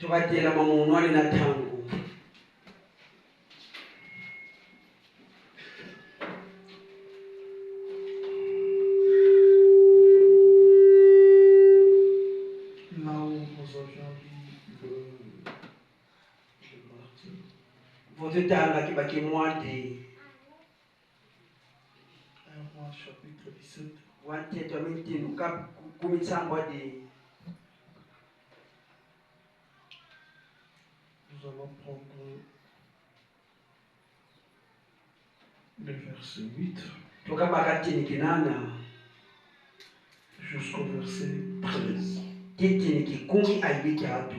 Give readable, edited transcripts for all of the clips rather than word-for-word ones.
tukatela mamunwani na tangu votutanga kibaki mwati 1 Roi chapitre 17. wantetwa mintindu kumitsambo di. Nous allons prendre le verset 8 tukabakatini kinana jusqu'au verset 13. titini kikumi aibitatu.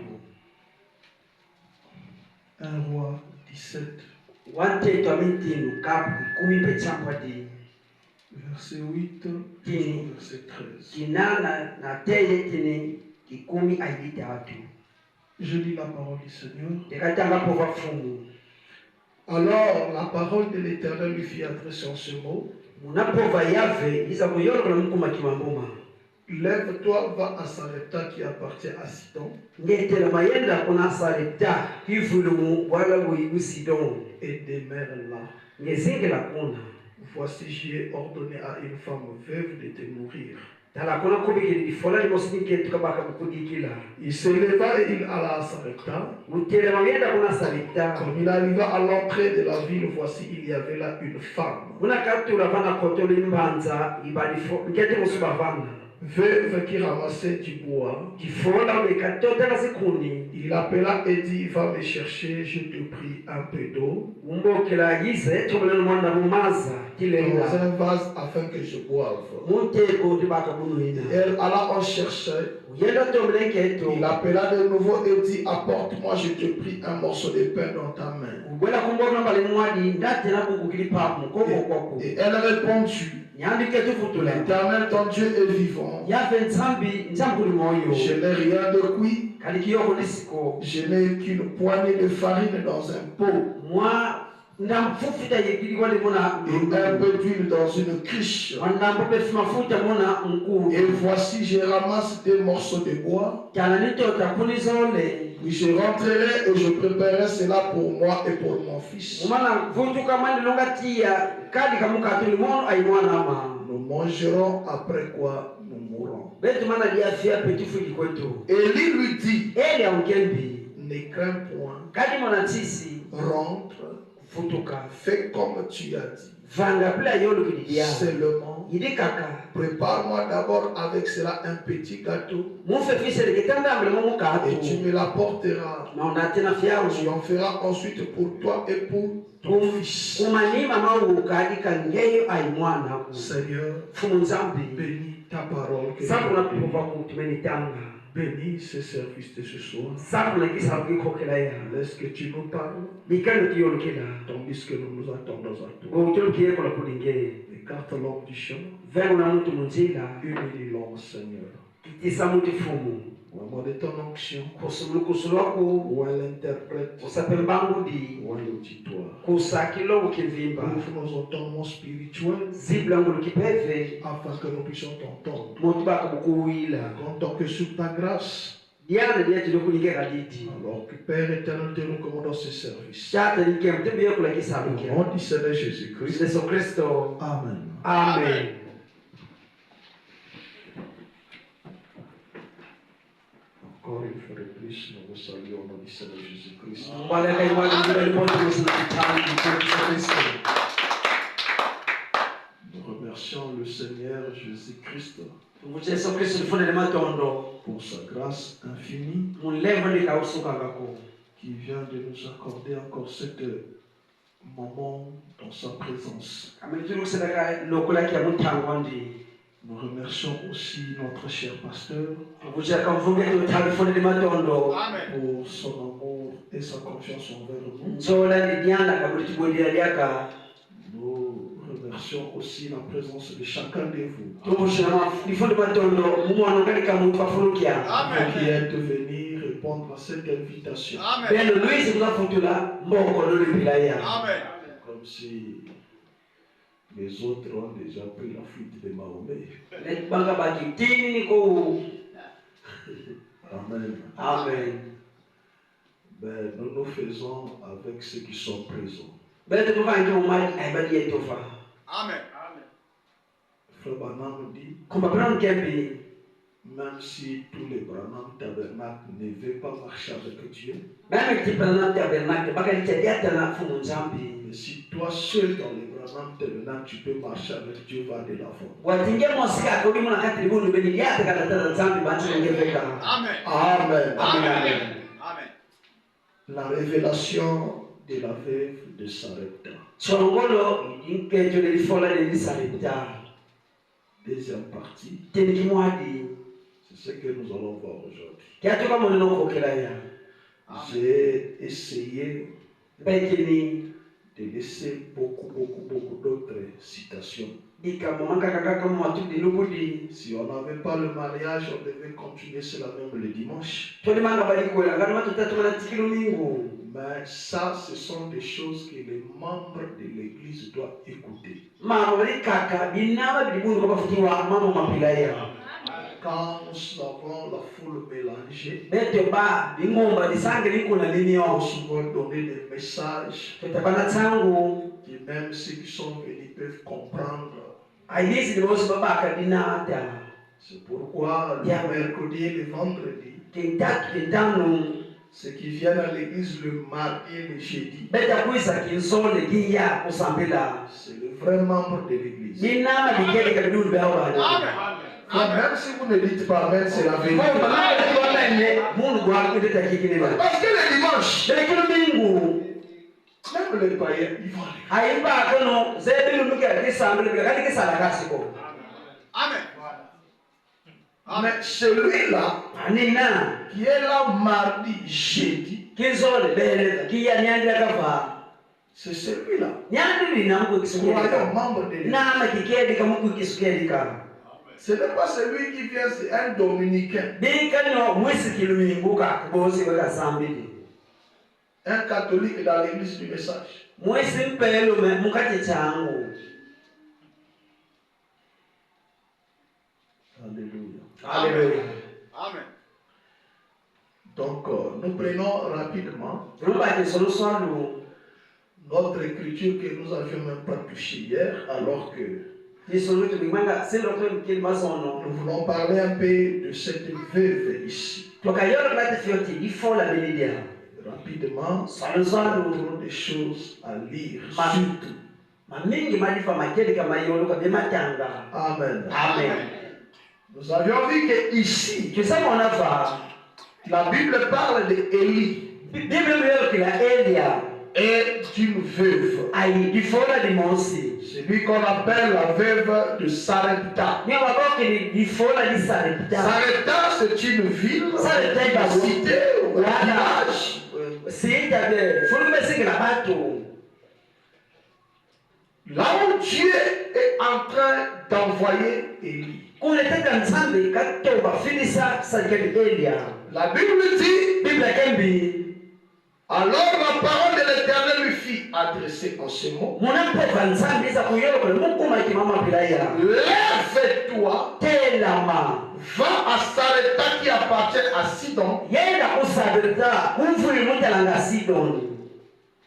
1 Roi 17, wantetwa mintindu kumi petsambo di. verset 8 jusqu'au verset 13. kinana na teye tini kikumi aibitatu. Je lis la parole du Seigneur. Tekatanga pova fumu. Alors la parole de l'Éternel lui fit adresser en ce mot. Munapova yave iza kuyoro na mukuma kimamboma. Lève-toi, va à Sarepta qui appartient à Sidon. Ngetela mayenda kuna Sarepta kivulumu wala wigu Sidon. Et demeure là. Ngezingela kuna. Voici, j'ai ordonné à une femme veuve de te nourrir. Il se leva et il alla à Sarepta. Comme il arriva à l'entrée de la ville, voici, il y avait là une femme veuve qui ramassait du bois. Il appela et dit, va me chercher, je te prie, un peu d'eau dans un vase afin que je boive. Elle alla en chercher. Il appela de nouveau et dit, apporte-moi, je te prie, un morceau de pain dans ta main. Et elle répondit, l'Éternel ton Dieu est vivant. Je n'ai rien de cuit. Je n'ai qu'une poignée de farine dans un pot. Et un peu d'huile dans une criche. Et voici, je ramasse des morceaux de bois. Puis je rentrerai et je préparerai cela pour moi et pour mon fils. Nous mangerons, après quoi nous mourrons. Élie lui dit, ne crains point, rentre, fais comme tu as dit. Seulement, prépare-moi d'abord avec cela un petit gâteau. Et tu me l'apporteras. Tu en feras ensuite pour toi et pour ton fils. Seigneur, bénis ta parole que bénis ce service de ce soir. Laisse que tu nous parles, tandis que nous nous attendons à toi. Écarte l'homme du chemin. Humilie l'homme, Seigneur. Au moment de ton onction, ou à l'interprète, ou à l'auditoire. Ouvre nos entendements spirituels afin que nous puissions t'entendre. Comptons que sur ta grâce. Alors que Père éternel, te recommandons ce service. Au nom du Seigneur Jésus-Christ. Amen. Amen. Encore une fois de plus, nous vous saluons au nom du Seigneur Jésus-Christ. Nous remercions le Seigneur Jésus-Christ pour sa grâce infinie qui vient de nous accorder encore cet moment dans sa présence. Nous remercions aussi notre cher pasteur pour son amour et sa confiance envers nous. Nous remercions aussi la présence de chacun de vous qui est de venir répondre à cette invitation. Amen. Comme si les autres ont déjà pris la fuite de Mahomet. Amen. Amen. Mais nous nous faisons avec ceux qui sont présents. Amen. Frère Branham dit, même si tous les Branham tabernacles ne veulent pas marcher avec Dieu, mais si toi seul dans les Branham tabernacles tu peux marcher avec Dieu, va de l'avant. Amen. Amen. Amen. Amen. La révélation de la veuve de Sarepta. Deuxième partie, c'est ce que nous allons voir aujourd'hui. J'ai essayé de laisser beaucoup d'autres citations. Si on n'avait pas le mariage, on devait continuer cela même le dimanche. Mais ça, ce sont des choses que les membres de l'église doivent écouter. Quand nous avons la foule mélangée, nous souvent donner des messages que même ceux qui sont venus peuvent comprendre. C'est pourquoi le mercredi et le vendredi, ceux qui viennent à l'église le mardi et le jeudi, c'est le vrai membre de l'église. Même si vous ne dites pas Amen, c'est la vérité. Parce que le dimanche, même les païens, ils vont aller. Amen. Mais celui-là, qui est là mardi, jeudi, c'est celui-là. Croyant membre de l'église. Ce n'est pas celui qui vient, c'est un dominicain. Un catholique dans l'église du message. Alléluia. Alléluia. Amen. Donc, nous prenons rapidement notre écriture que nous n'avions même pas touchée hier, alors que nous voulons parler un peu de cette veuve ici. Rapidement, nous avons des choses à lire. Surtout. Amen. Amen. Nous avions vu que ici, la Bible parle d'Élie et d'une veuve. Celui qu'on appelle la veuve de Sarepta. Sarepta, c'est une ville, une cité ou un village. Là où Dieu est en train d'envoyer Élie. La Bible dit, alors la parole de l'Éternel lui fit adresser en ce mot. Lève-toi, va à Sarepta qui appartient à Sidon.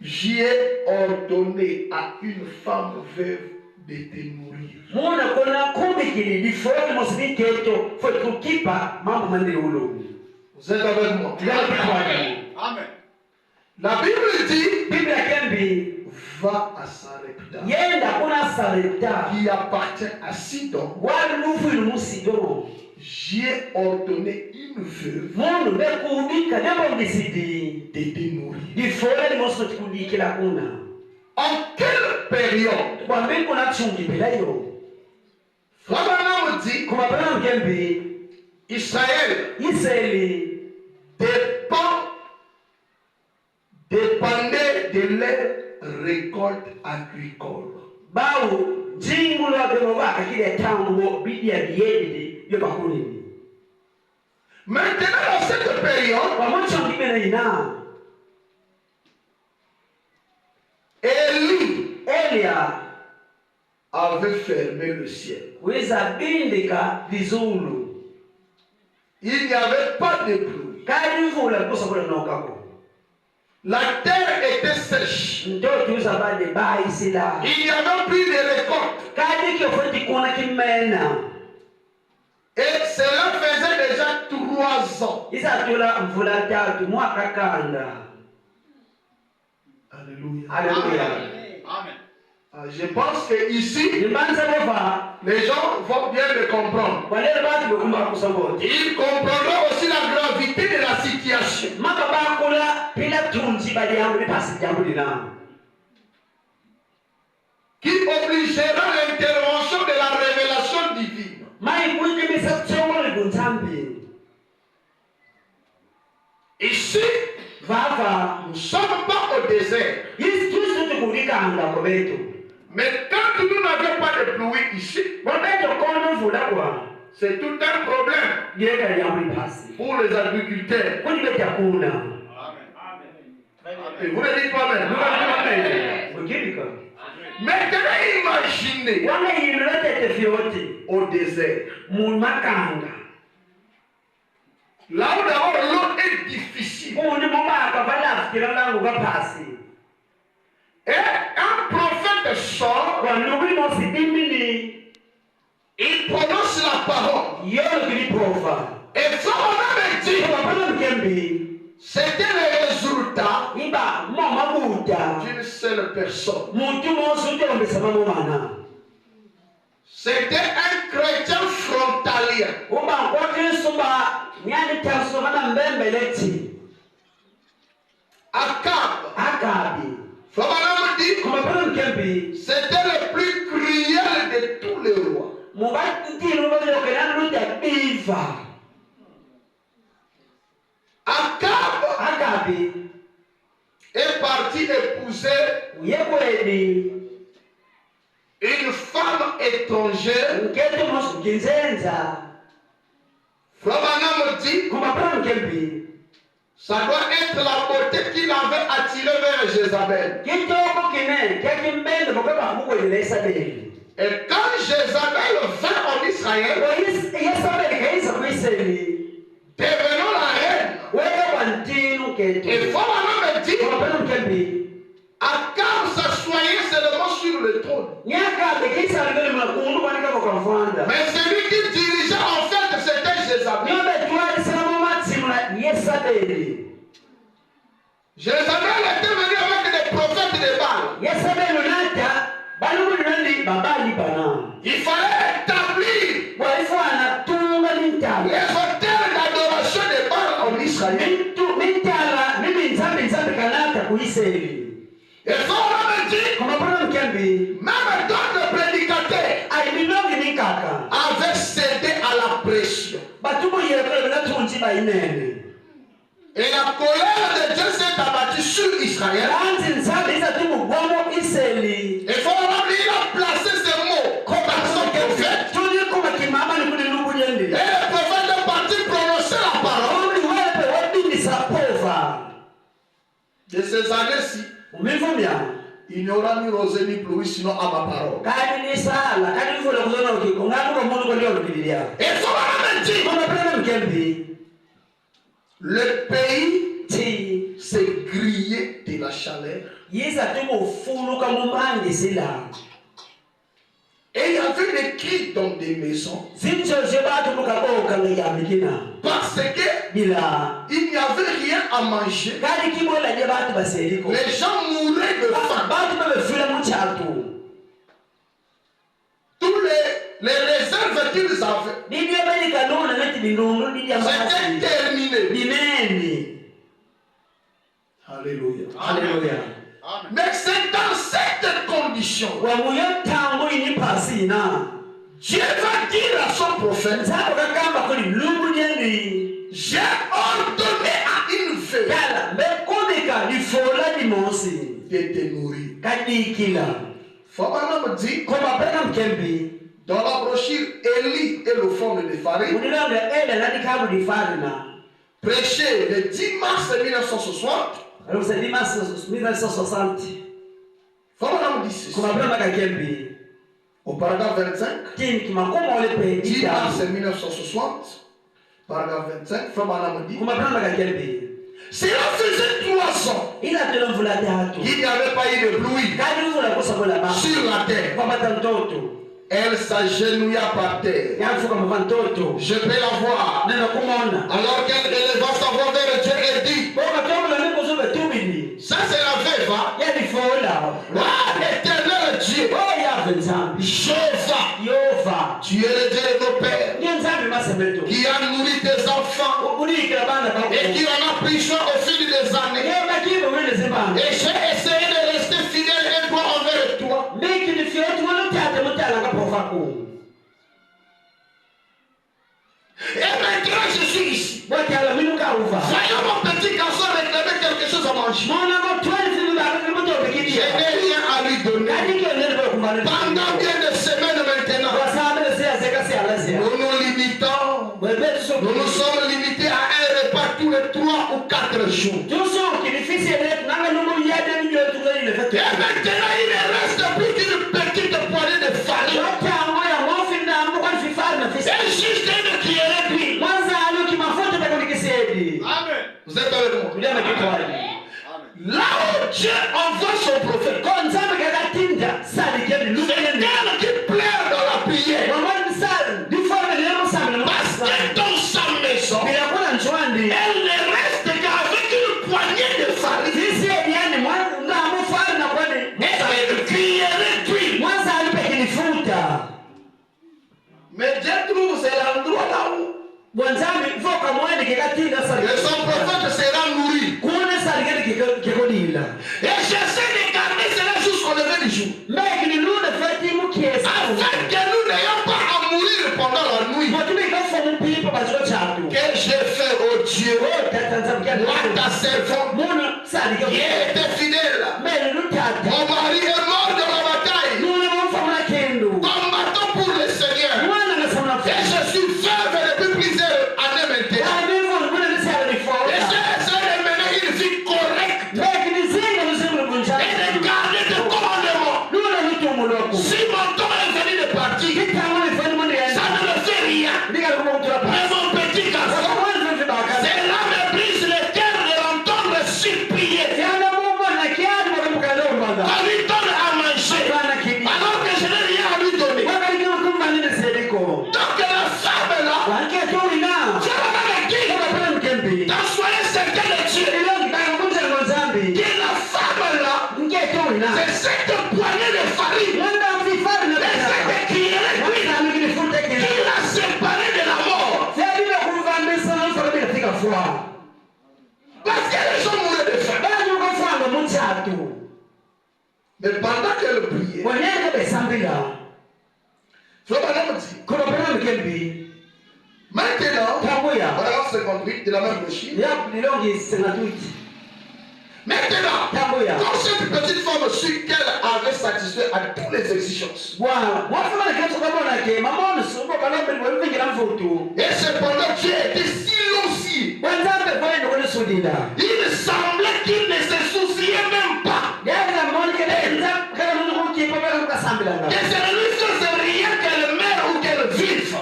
J'y ai ordonné à une femme veuve de te nourrir. Vous êtes avec moi? Amen. La Bible dit, va à Sarepta qui appartient à Sidon. J'y ai ordonné une veuve de te nourrir. En quelle période? Abraham dit, Israël dépendait de leur récolte agricole. Maintenant, dans cette période, Élie avait fermé le ciel. Il n'y avait pas de pluie. La terre était sèche. Il n'y avait plus de récolte. Et cela faisait déjà 3 ans. Alléluia. Alléluia. Amen. Je pense que ici, les gens vont bien le comprendre. Ils comprendront aussi la gravité de la situation. Qui obligera l'intervention de la révélation divine. Ici, nous ne sommes pas au désert. Mais quand nous n'avions pas de pluie ici, c'est tout un problème pour les agriculteurs. Et vous ne dites pas même. Maintenant, imaginez au désert. Là où d'abord l'eau est difficile. Et un prophète sort, il prononce la parole. Et Pharaon me dit, c'était le résultat d'une seule personne. C'était un chrétien frontalier. Akab. Pharaon me dit, c'était le plus cruel de tous les rois. Akab est parti épouser une femme étrangère. Pharaon me dit, ça doit être la beauté qu'il avait attirée vers Jézabel. Et quand Jézabel vint en Israël, devenant la reine, et Pharaon me dit, Akab s'assoyait seulement sur le trône. Mais celui qui dirigeait en fait, c'était Jézabel. Jézabel était venu avec des prophètes de Baal. Il fallait établir les hôtels d'adoration de Baal en Israël. Et Pharaon me dit, même d'autres prédicateurs avaient cédé à la pression. Et la colère de Dieu s'est abattue sur Israël. Et Pharaon, il a placé ces mots comme son prophète. Et le prophète est parti prononcer la parole. De ces années-ci, il n'y aura ni rosée ni pluie sinon à ma parole. Et Pharaon me dit, le pays s'est grillé de la chaleur. Et il y avait des cris dans des maisons. Parce qu'il n'y avait rien à manger. Les gens mouraient de faim. Tous les réserves qu'ils avaient, c'était terminé. Alléluia. Alléluia. Mais c'est dans cette condition, Dieu va dire à son prophète, j'ai ordonné à une feuille de te nourrir. Pharaon me dit, dans la brochure Élie et le fond de farine, prêché le 10 mars 1960, Pharaon me dit ceci. Au paragraphe 25, 10 mars 1960, paragraphe 25, Pharaon me dit, cela faisait 3 ans il n'y avait pas eu de pluie sur la terre. Elle s'agenouilla par terre. Je peux la voir. Alors qu'elle éleva sa voix vers Dieu et dit, ça c'est la veuve. Ah, éternel Dieu. Jéhovah, tu es le Dieu de nos pères, qui a nourri tes enfants et qui en a pris soin au fil des années. Et j'ai essayé de rester fidèle et droit envers toi. Et maintenant je suis ici. Voyons mon petit garçon réclamer quelque chose à manger. Je n'ai rien à lui donner. Pendant bien des semaines maintenant, nous nous sommes limités à un repas tous les 3 ou 4 jours. Et maintenant il ne reste plus qu'une petite poignée de farine. Et juste une cuillerée d'huile. Amen. Vous êtes avec moi? Là où Dieu envoie son prophète, c'est elle qui pleure dans la prière. Parce que dans sa maison, elle ne reste qu'avec une poignée de farine et une cuillerée d'huile. Mais Dieu trouve c'est l'endroit là où et son prophète sera nourri. Et j'essaie de garder cela jusqu'au lever du jour. Afin que nous n'ayons pas à mourir pendant la nuit. Que j'ai fait au Dieu, moi ta servante, qui était fidèle. Mon mari est mort dans la bataille. Combattons pour le Seigneur. Et je suis veuve depuis plusieurs années maintenant. Et j'ai essayé de mener une vie correcte. Et de garder des commandements. Si mon temps est venu de partir, ça ne me fait rien. Mais mon petit garçon, cela me brise le cœur de l'entendre supplier. On lui donne à manger, alors que je n'ai rien à lui donner. Donc la femme là, soyez certain de Dieu. Que la femme là, c'est cette poignée de farine et cette cuillerée d'huile qui l'a séparé de la mort. Parce qu'elles ont mouru de faim. Mais pendant qu'elle priait, maintenant, voilà 58 de la même machine. Maintenant, quand cette petite femme sut qu'elle avait satisfait à toutes les exigences, et cependant Dieu était silencieux, il semblait qu'il ne se souciait même pas. Que c'est ne lui faisait rien qu'elle meure ou qu'elle vive.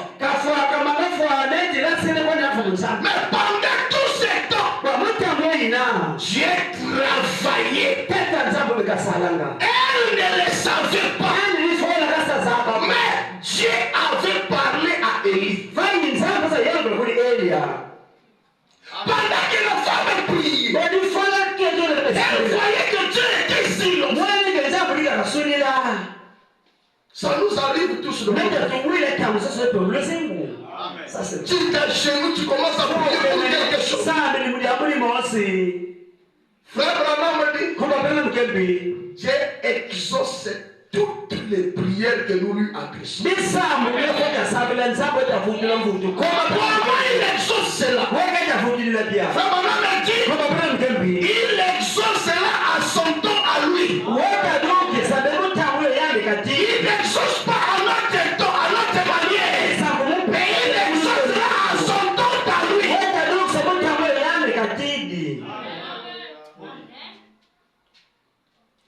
Mais pendant tout ce temps, Dieu travaillait. Elle ne le savait pas. Mais Dieu avait parlé à Élie. Pendant que la femme priait, elle voyait que Dieu était silencieux. Ça nous arrive tous de nous. Tu t'agenouilles, tu commences à prier pour quelque chose. Frère Branham dit, Dieu exauce toutes les prières que nous lui adressons. Comment il exauce cela? Frère Branham dit, il exauce cela à son temps à lui. Il n'exauce pas à notre temps, à notre manière. Mais il exauce cela à son temps à lui.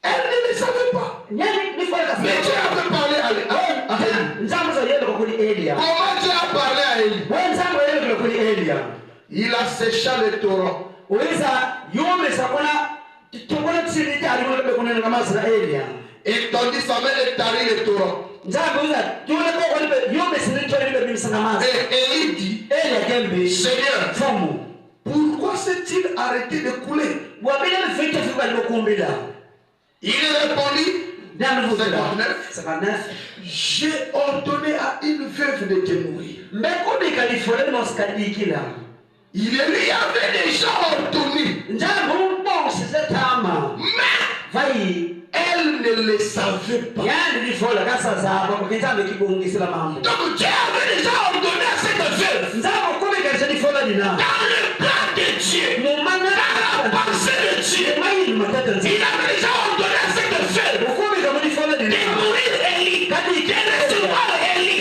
Elle ne le savait pas. Mais Dieu avait parlé à elle. Comment Dieu a parlé à elle? Il a séché le torrent. Et tandis sa main est tarie le torrent. Et Élie dit, Seigneur, pourquoi s'est-il arrêté de couler? Il répondit, 59, j'ai ordonné à une veuve de te mourir. Il lui avait déjà ordonné. Mais elle ne le savait pas. Donc Dieu avait déjà ordonné à cette veuve. Dans le plan de Dieu, dans la pensée de Dieu, il avait déjà ordonné à cette veuve de mourir Élie, de recevoir Élie.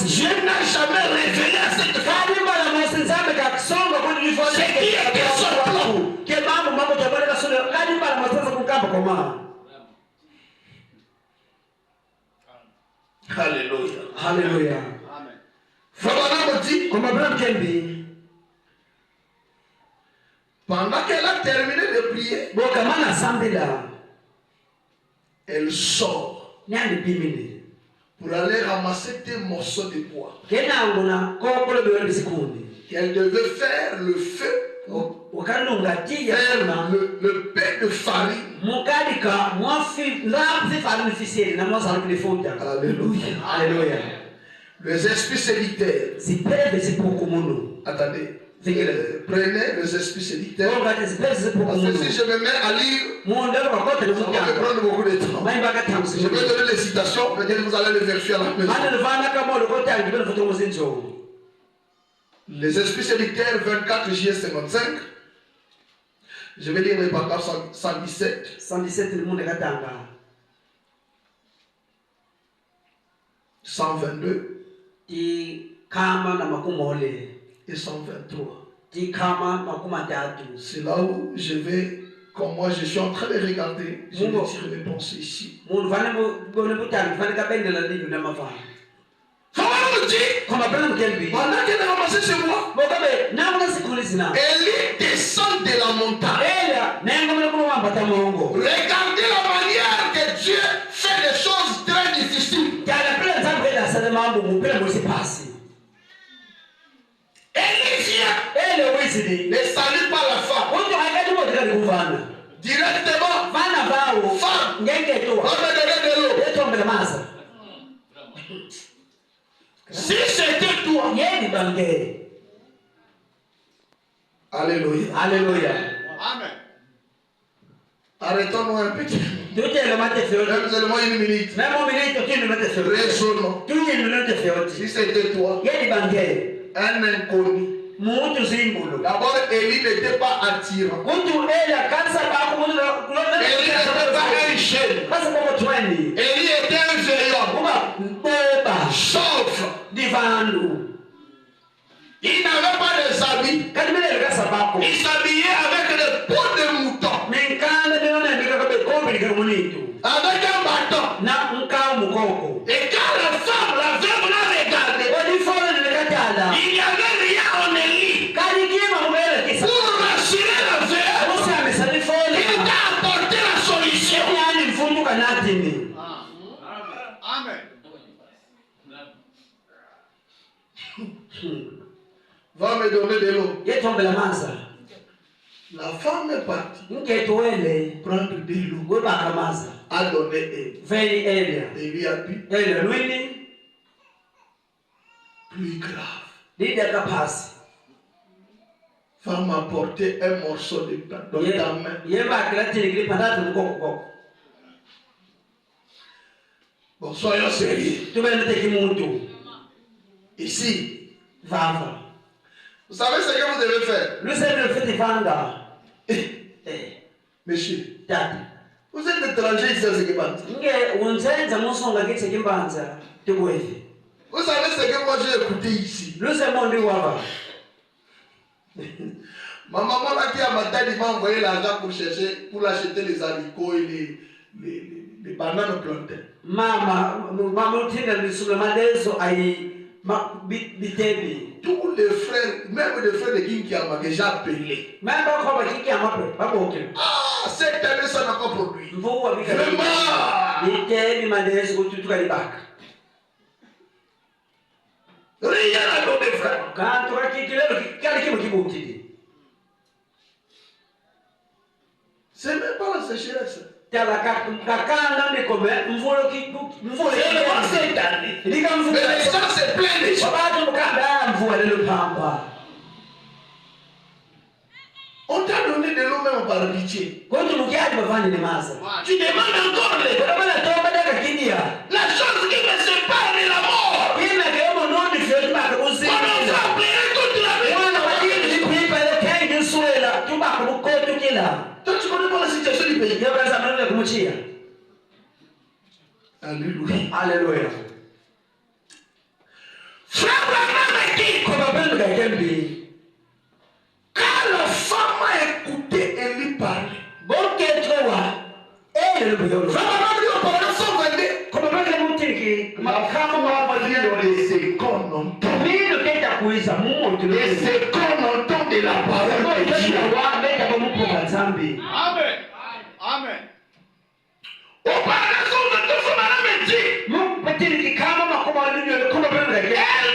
Dieu n'a jamais révélé à cette femme ce qui était son plan. Alléluia. Alléluia. Frère dit, pendant qu'elle a terminé de prier, elle sort pour aller ramasser des morceaux de bois qu'elle devait faire le feu, faire le pain de farine. Alléluia. Alléluia. Les esprits séditaires. Attendez. Prenez les esprits séditaires. Parce que si je me mets à lire, ça va me prendre beaucoup de temps. Je vais donner les citations, peut-être vous allez les vérifier à la maison. Les esprits séditaires, 24 juillet 55. Je vais lire les paragraphes 117. 122 et 123. C'est là où je vais, comme moi je suis en train de regarder, je vais tirer mes pensées ici. Pendant qu'elle a ramassé chez moi, Élie descend de la montagne. Regardez la manière que Dieu fait des choses très difficiles. Élie vient, ne salue pas la femme. Directement, femme, va me donner de l'eau. Si c'était toi, alléluia. Alléluia. Amen. Arrêtons-nous un petit. Même seulement une minute. Raisonnons. Si c'était toi, un inconnu. D'abord, Élie n'était pas attirant. Élie n'était pas un jeune. Élie était un vieil homme. Chauve. Il n'avait pas de habits. Il s'habillait avec des peaux de mouton. Avec un bâton. Et quand la femme, la veuve l'a regardé, il n'y avait rien en Élie. Pour rassurer la veuve, il t'a apporté la solution. Amen. Va me donner de l'eau. La femme est partie prendre de l'eau. A donné elle. Et lui a bu. Plus grave. Femme a porté un morceau de pain dans ta main. Bon, soyons sérieux. Ici, vous savez ce que vous devez faire? Monsieur, vous êtes étranger ici à Sekimbanza. Vous savez ce que moi j'ai écouté ici? Ma maman là qui a matin, il m'a envoyé l'argent pour l'acheter les haricots et les bananes plantains. Tous les frères, même les frères de Kinkiama que j'ai appelés. Ah, cette année, ça n'a pas produit. Vraiment. Rien à donner, frère. C'est même pas la sécheresse. C'est pas cette année. Mais les gens se plaignent déjà. On t'a donné de l'eau même par pitié. Tu demandes encore les. La chose qui me sépare de la mort. On nous a appelé toute la vie. Toi, tu connais pas la situation du pays. Alléluia. Alléluia. Frère Branham dit, quand la femme a écouté Élie parler, Frère Branham dit au paragraphe 122, la femme a parlé de ce qu'on entend. De ce qu'on entend de la parole de Dieu. Amen. Amen. Au paragraphe 122, Frère Branham dit, elle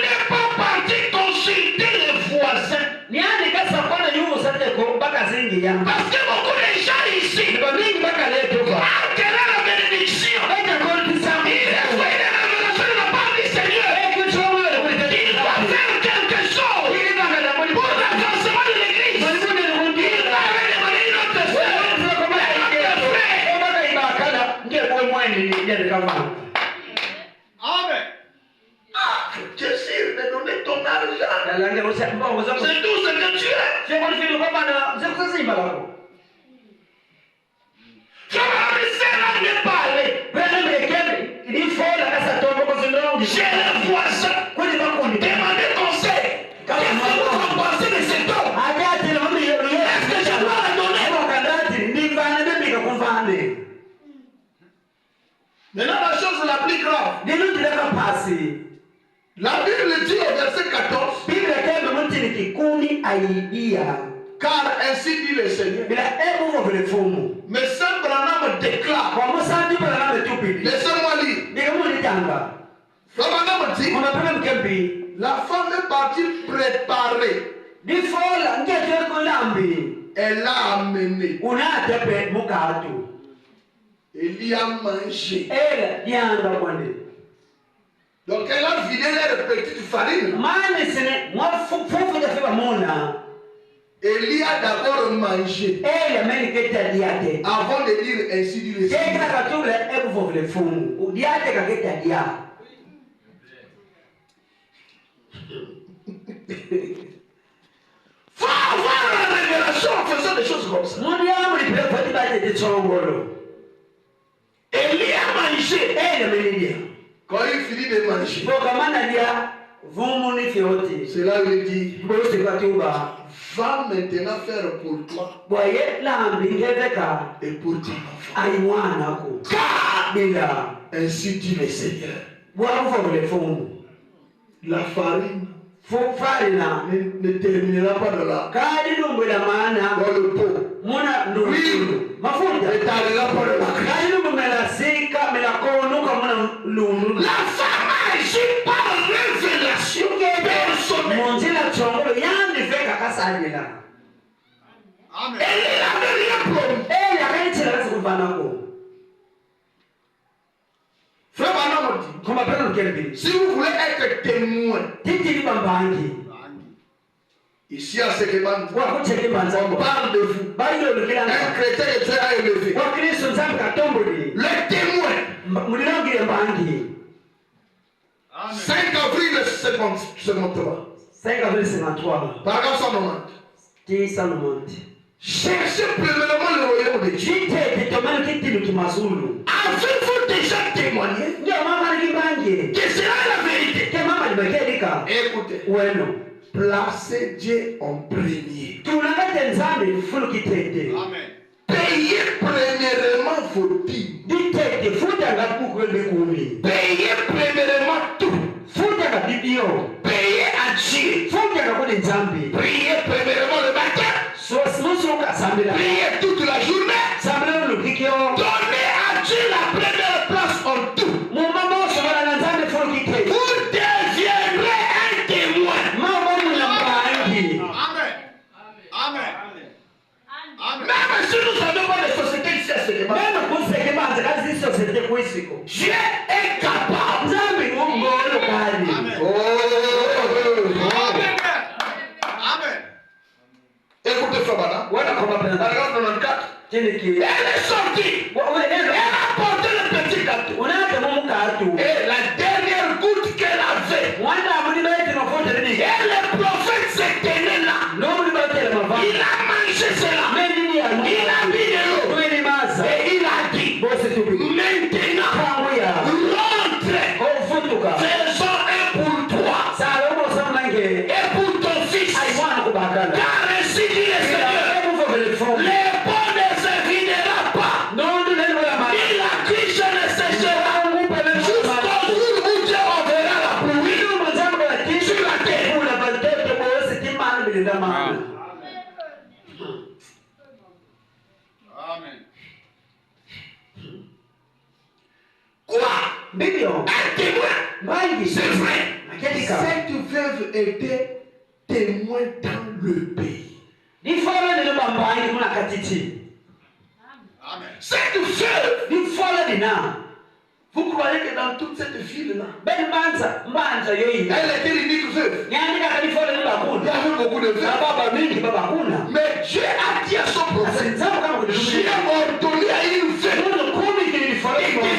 n'est pas partie consulter les voisins. Parce que beaucoup de gens ici, malgré la bénédiction, il reçoit une révélation de la part du Seigneur. Il va faire quelque chose pour l'avancement de l'église. Il va redemander une autre frère. Amen. Tu es sûr de donner ton argent. C'est tout ce que tu as. Frère, de parler. Chez les voisins, demandez conseil. Qu'est-ce que vous en pensez de cet homme? Est-ce que je dois le donner? Maintenant, la chose la plus grave. La Bible dit au verset 14, car ainsi dit le Seigneur. Mais Saint Branham déclare, laissez-moi lire. Saint Branham dit, la femme est partie préparer. Elle l'a amené. Elle y a mangé. Donc elle a vidé leur petite farine. Elle y a d'abord mangé. Avant de dire ainsi dit le Seigneur. Faut avoir la révélation en faisant des choses comme ça. Elle y a mangé. Quand il finit de manger, cela veut dire, va maintenant faire pour toi et pour tes enfants. Car, ainsi dit le Seigneur, la farine ne terminera pas dans le pot. L'huile ne t'arrêtera pas dans la crème. La femme agit par révélation personnelle. Amen. Elle n'avait rien promis. Frère Branham dit, si vous voulez être témoin, ici à Sekeban, on parle de vous. Un chrétien que Dieu a élevé. Le témoin. 5 avril 53. Paragraphe 190. Cherchez premièrement le royaume de Dieu. Avez-vous déjà témoigné que cela est la vérité? Écoutez. Placez Dieu en premier. Amen. Payez premièrement vos dîmes. Payez premièrement tout. priez toute la journée, donnez à Dieu la première place en tout. Vous deviendrez un témoin. Amen. Amen. Amen. Même si nous n'avons pas de société ici à ce débat, Dieu est capable. Amen. Oh. Amen. Amen. Écoutez, Fabana. Paragraphe 94. Elle est sortie. Elle a porté le petit gâteau. Et la dernière goutte qu'elle avait, et le prophète se tenait là. Il a mangé cela. Il a mis de l'eau. Et il a dit, maintenant, rentre. Faisons un pour toi. Et pour ton fils. Car ainsi dit le Seigneur, les bons ne se finira pas. Il a cru, je ne séchera jusqu'au jour où Dieu enverra la pluie sur la terre. Amen. Quoi? Un témoin. C'est vrai. Cette veuve était témoin dans le pays. Amen. Cette veuve, vous croyez que dans toute cette ville-là, elle était l'unique veuve. Il y avait beaucoup de veuves. Mais Dieu a dit à son prophète, j'ai ordonné à une veuve de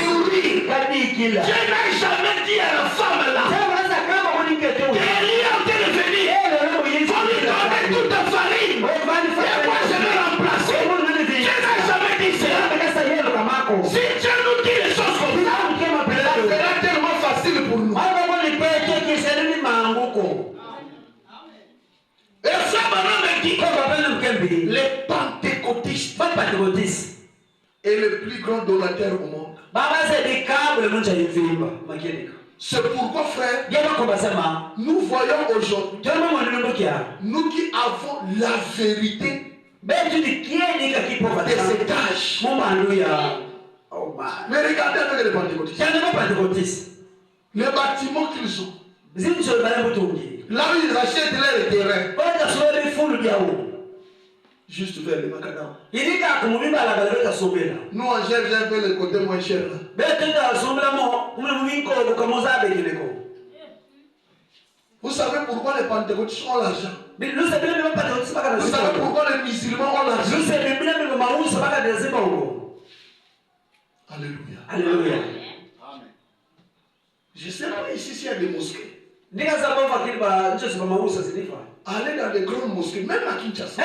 nourrir. Dieu n'a jamais dit à la femme là, Élie est en train de venir, faut lui donner toute ta farine. Et moi je vais remplacer. Dieu n'a jamais dit cela. Si Dieu nous dit les choses comme ça, ça sera tellement facile pour nous. Et ça maintenant me dit, les pentecôtistes est le plus grand donateur au monde. C'est pourquoi, frère, nous voyons aujourd'hui, nous qui avons la vérité de cet âge. Mais regardez avec les pentecôtistes. Les bâtiments qu'ils ont, là où ils achètent leur terrain, juste vers le macadam. Nous on cherche un peu le côté moins cher là. Vous savez pourquoi les pentecôtistes ont l'argent? Vous savez pourquoi les musulmans ont l'argent? Alléluia. Amen. Je ne sais pas ici s'il y a des mosquées. Allez dans les grandes mosquées, même à Kinshasa.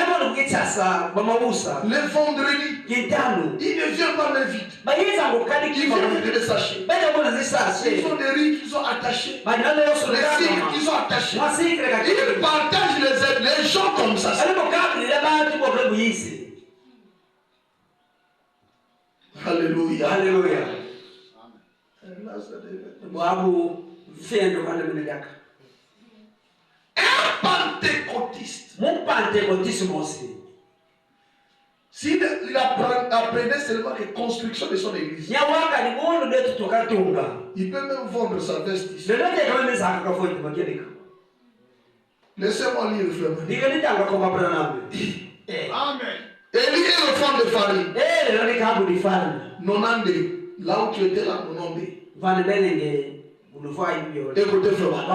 Le vendredi, il ne vient pas les vides. Il vient avec des sachets. Ils ont des riz qu'ils ont attachés. Les cygnes qu'ils ont attachés. Ils partagent les gens comme ça. Alléluia. Alléluia. Un pentecôtiste, s'il apprenait seulement les constructions de son église, il peut même vendre sa veste ici. Laissez-moi lire, frère. Amen. Élie est le fond de farine. 90, là où tu étais là, 90. Écoutez, frère.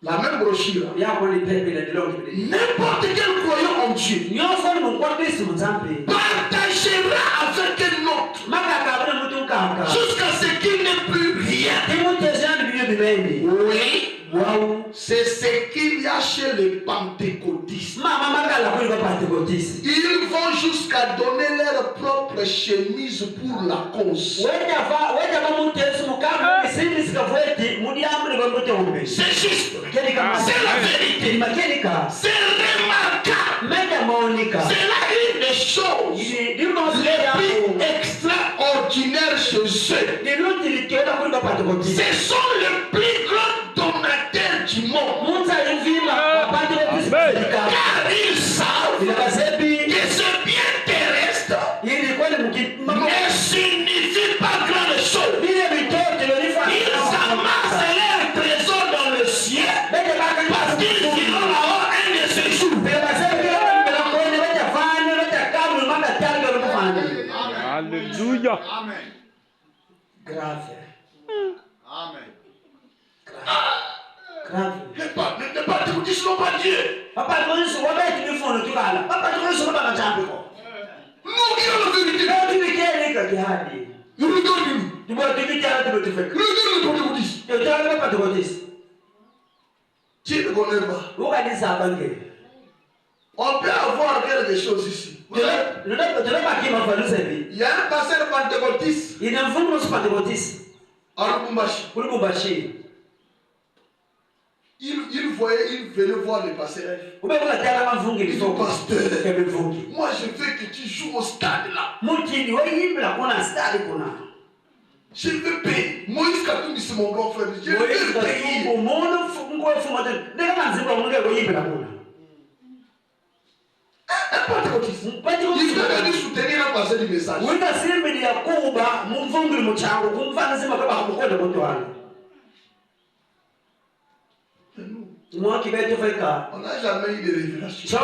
La même brochure. N'importe quel croyant en Dieu partagera avec un autre jusqu'à ce qu'il n'ait plus rien. Oui, c'est ce qu'il y a chez les pentecôtistes. Ils vont jusqu'à donner leur propre chemise pour la cause. C'est juste. C'est la vérité. C'est remarquable. C'est là une des choses les plus extraordinaires chez eux. Ce sont les plus grands donateurs du monde. Car ils savent Amen. Grave. Amen. Grave. Ne pas te dire non pas Dieu. Papa, tu connais ce qu'on va être du fond de tout là. Papa, tu connais ce qu'on va faire. Nous qui avons la vérité. Là, tu veux qu'il y ait les gars qui haillent. Nous regardons. Tu vois, tu veux qu'il y ait un peu de fait. Regardez le Pentecôtiste. Tu ne veux pas te côté. Tu ne connais pas. Vous regardez ça, banque. On peut avoir quelque chose ici. Tu n'as pas qui m'a fallu servir. Il y a un pasteur pentecôtiste Il y a un fond de pentecôtiste. à Lubumbashi. Pour le Boubachi. Il venait voir le pasteur. Vous pouvez vous la terre à ma fungue. Il dit, pasteur, Quel est fungue? moi je veux que tu joues au stade là. Moutini, oui, il me l'a qu'on a stade qu'on a. Je veux payer. Moïse Katoumi, c'est mon grand frère. Je veux payer. Au monde, fungue, fungue, n'est pas un zéro, on est oui, il me l'a qu'on a. Un pentecôtiste. Il peut venir soutenir un pasteur du message. Oui, parce que me dit à Kouba, mon fungue, mon chango, qu'on va nous dire que de votre moi qui vais te faire cas. On n'a jamais eu de révélation.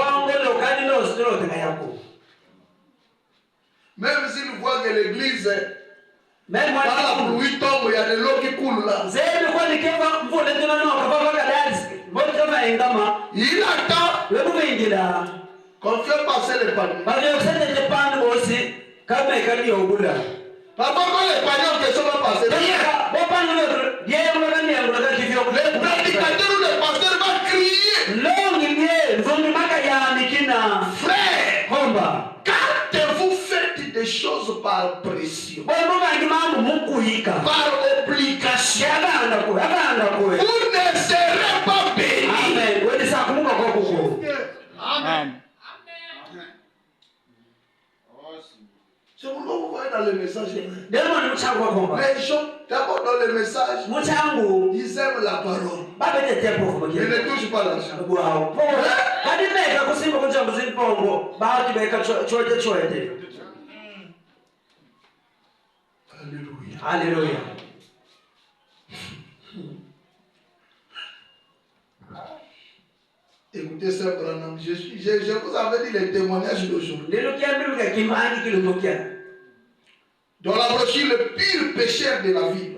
Même s'il voit que l'église, même moi, par la pluie tombe, il y a de l'eau qui coule là. Il attend qu'on fait passer les paniers. Parfois, quand les paniers en question vont passer, le prédicateur ou le pasteur va crier. Frère, quand vous faites des choses par pression, par obligation, vous ne serez pas bénis. Amen. C'est pourquoi vous voyez dans le message, les gens, d'abord dans le message, ils aiment la parole. Ils ne touchent pas l'argent. Alléluia. Alléluia. Écoutez, Sœur Branham, je vous avais dit les témoignages d'aujourd'hui. Dans la brochure, le pire pécheur de la vie.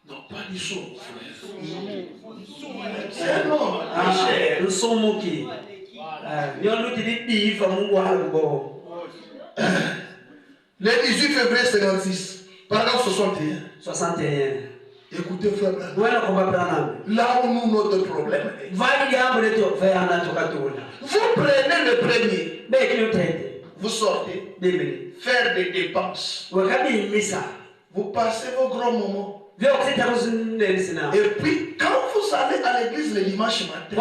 Non, pas du son, frère. C'est un homme Le 18 février 56, paragraphe 61. Écoutez, frère Branham. Là où nous, notre problème est. Vous prenez le premier. Vous sortez. Faire des dépenses. Vous passez vos grands moments. Et puis, quand vous allez à l'église le dimanche matin,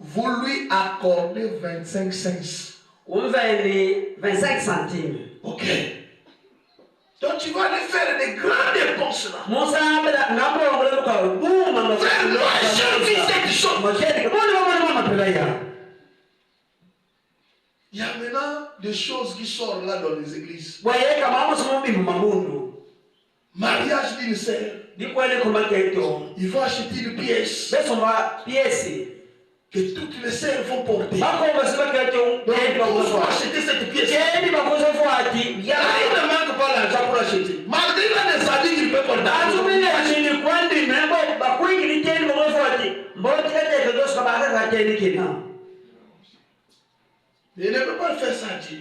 vous lui accordez 25 cents. 25 centimes. Ok. Donc tu vas aller faire des grandes dépenses là. Frère, moi je vis cette chose. Il y a maintenant des choses qui sortent là dans les églises. Mariage d'une sœur. Il faut acheter une pièce que toutes les sœurs vont porter. Donc il faut acheter cette pièce. Il ne manque pas l'argent pour acheter. Malgré la habits qu'il peut porter. Il ne peut pas faire ça, Dieu.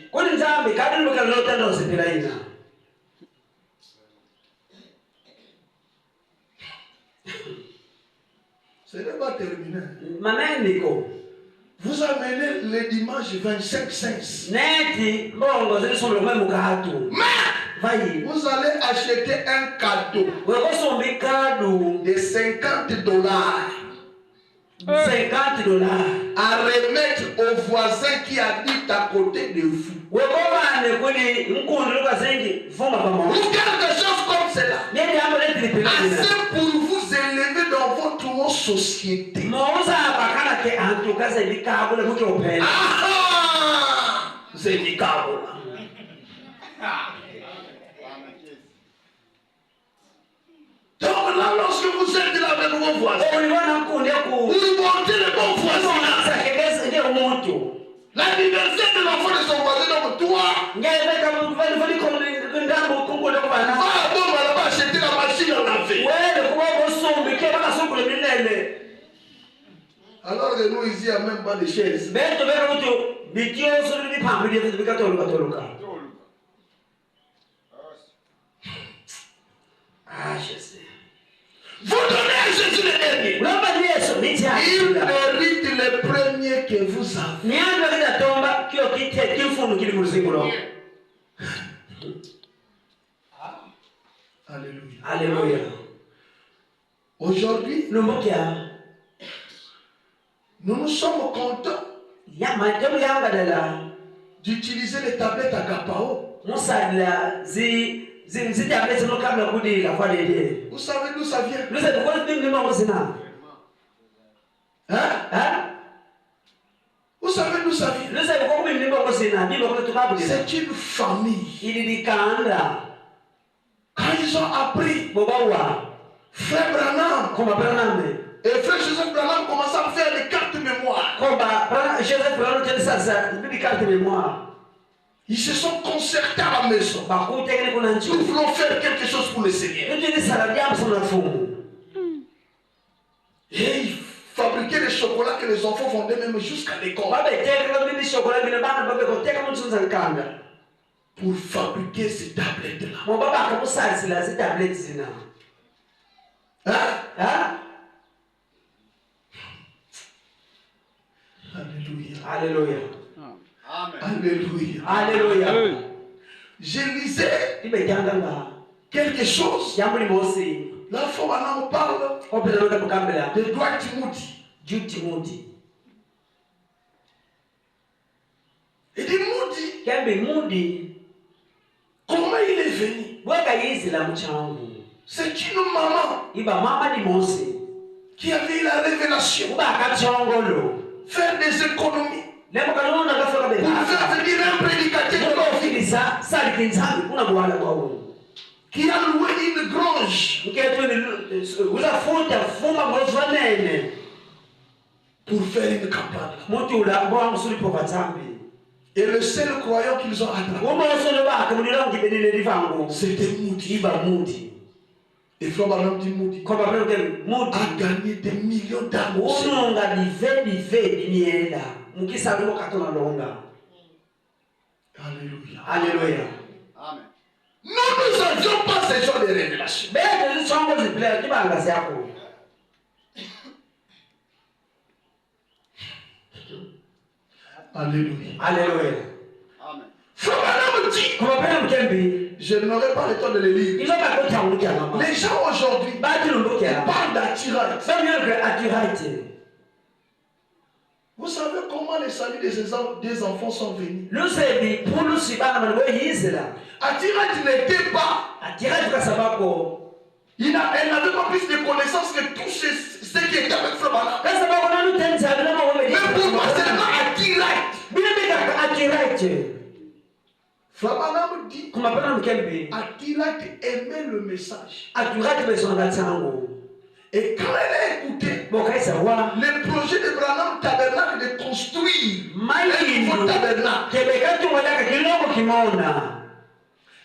Ce n'est pas terminé. Vous amenez le dimanche 25 cents. Mais vous allez acheter un cadeau de $50 à remettre au voisin qui habite à côté de vous. Ou quelque chose comme cela. Assez pour vous élever dans votre société. Donc là, lorsque vous êtes là avec vos voisins, vous montez le bon voisinage. L'anniversaire de l'enfant de son voisin, donc toi, va là-bas acheter la machine à laver. Alors que nous ici, il n'y a même pas de chaise. Ah, je sais. Vous donnez à Jésus le dernier. Il mérite le premier que vous avez. Alléluia. Alléluia. Aujourd'hui, nous nous sommes contents d'utiliser les tablettes à Gapao. Vous savez d'où ça vient? Hein? Vous savez d'où ça vient? C'est une famille. Quand ils ont appris, frère Branham et frère Joseph Branham commençaient à faire des cartes mémoire. Ils se sont concertés à la maison. Nous voulons faire quelque chose pour le Seigneur. Et ils fabriquaient des chocolats que les enfants vendaient même jusqu'à l'école. Pour fabriquer ces tablettes-là. Hein? Alléluia. Alléluia. Amen. Alléluia. Alléluia. Je lisais quelque chose. La fois on parle de Dwight Moody. Il dit Moody, comment il est venu? C'est une maman qui avait eu la révélation. Faire des économies. Pour faire venir un prédicateur qui a loué une grange. Pour faire une campagne. Et le seul croyant qu'ils ont attrapé, c'était Moody. Et Frère Branham dit Moody a gagné des millions d'âmes. Alléluia. Alléluia. Amen. Nous n'avions pas ce genre de révélation. Alléluia. Alléluia. Amen. Frère Branham dit, je n'aurai pas le temps de le lire. Les gens aujourd'hui parlent d'attirance. Vous savez comment les saluts des enfants sont venus? Attirance n'était pas. Elle n'avait pas plus de connaissances que tous ceux qui étaient avec Frère Branham. Mais pour moi, c'est vraiment attirance. Frère Branham dit, attirance aimait le message. Et quand elle a écouté le projet de Branham Tabernacle de construire un nouveau tabernacle,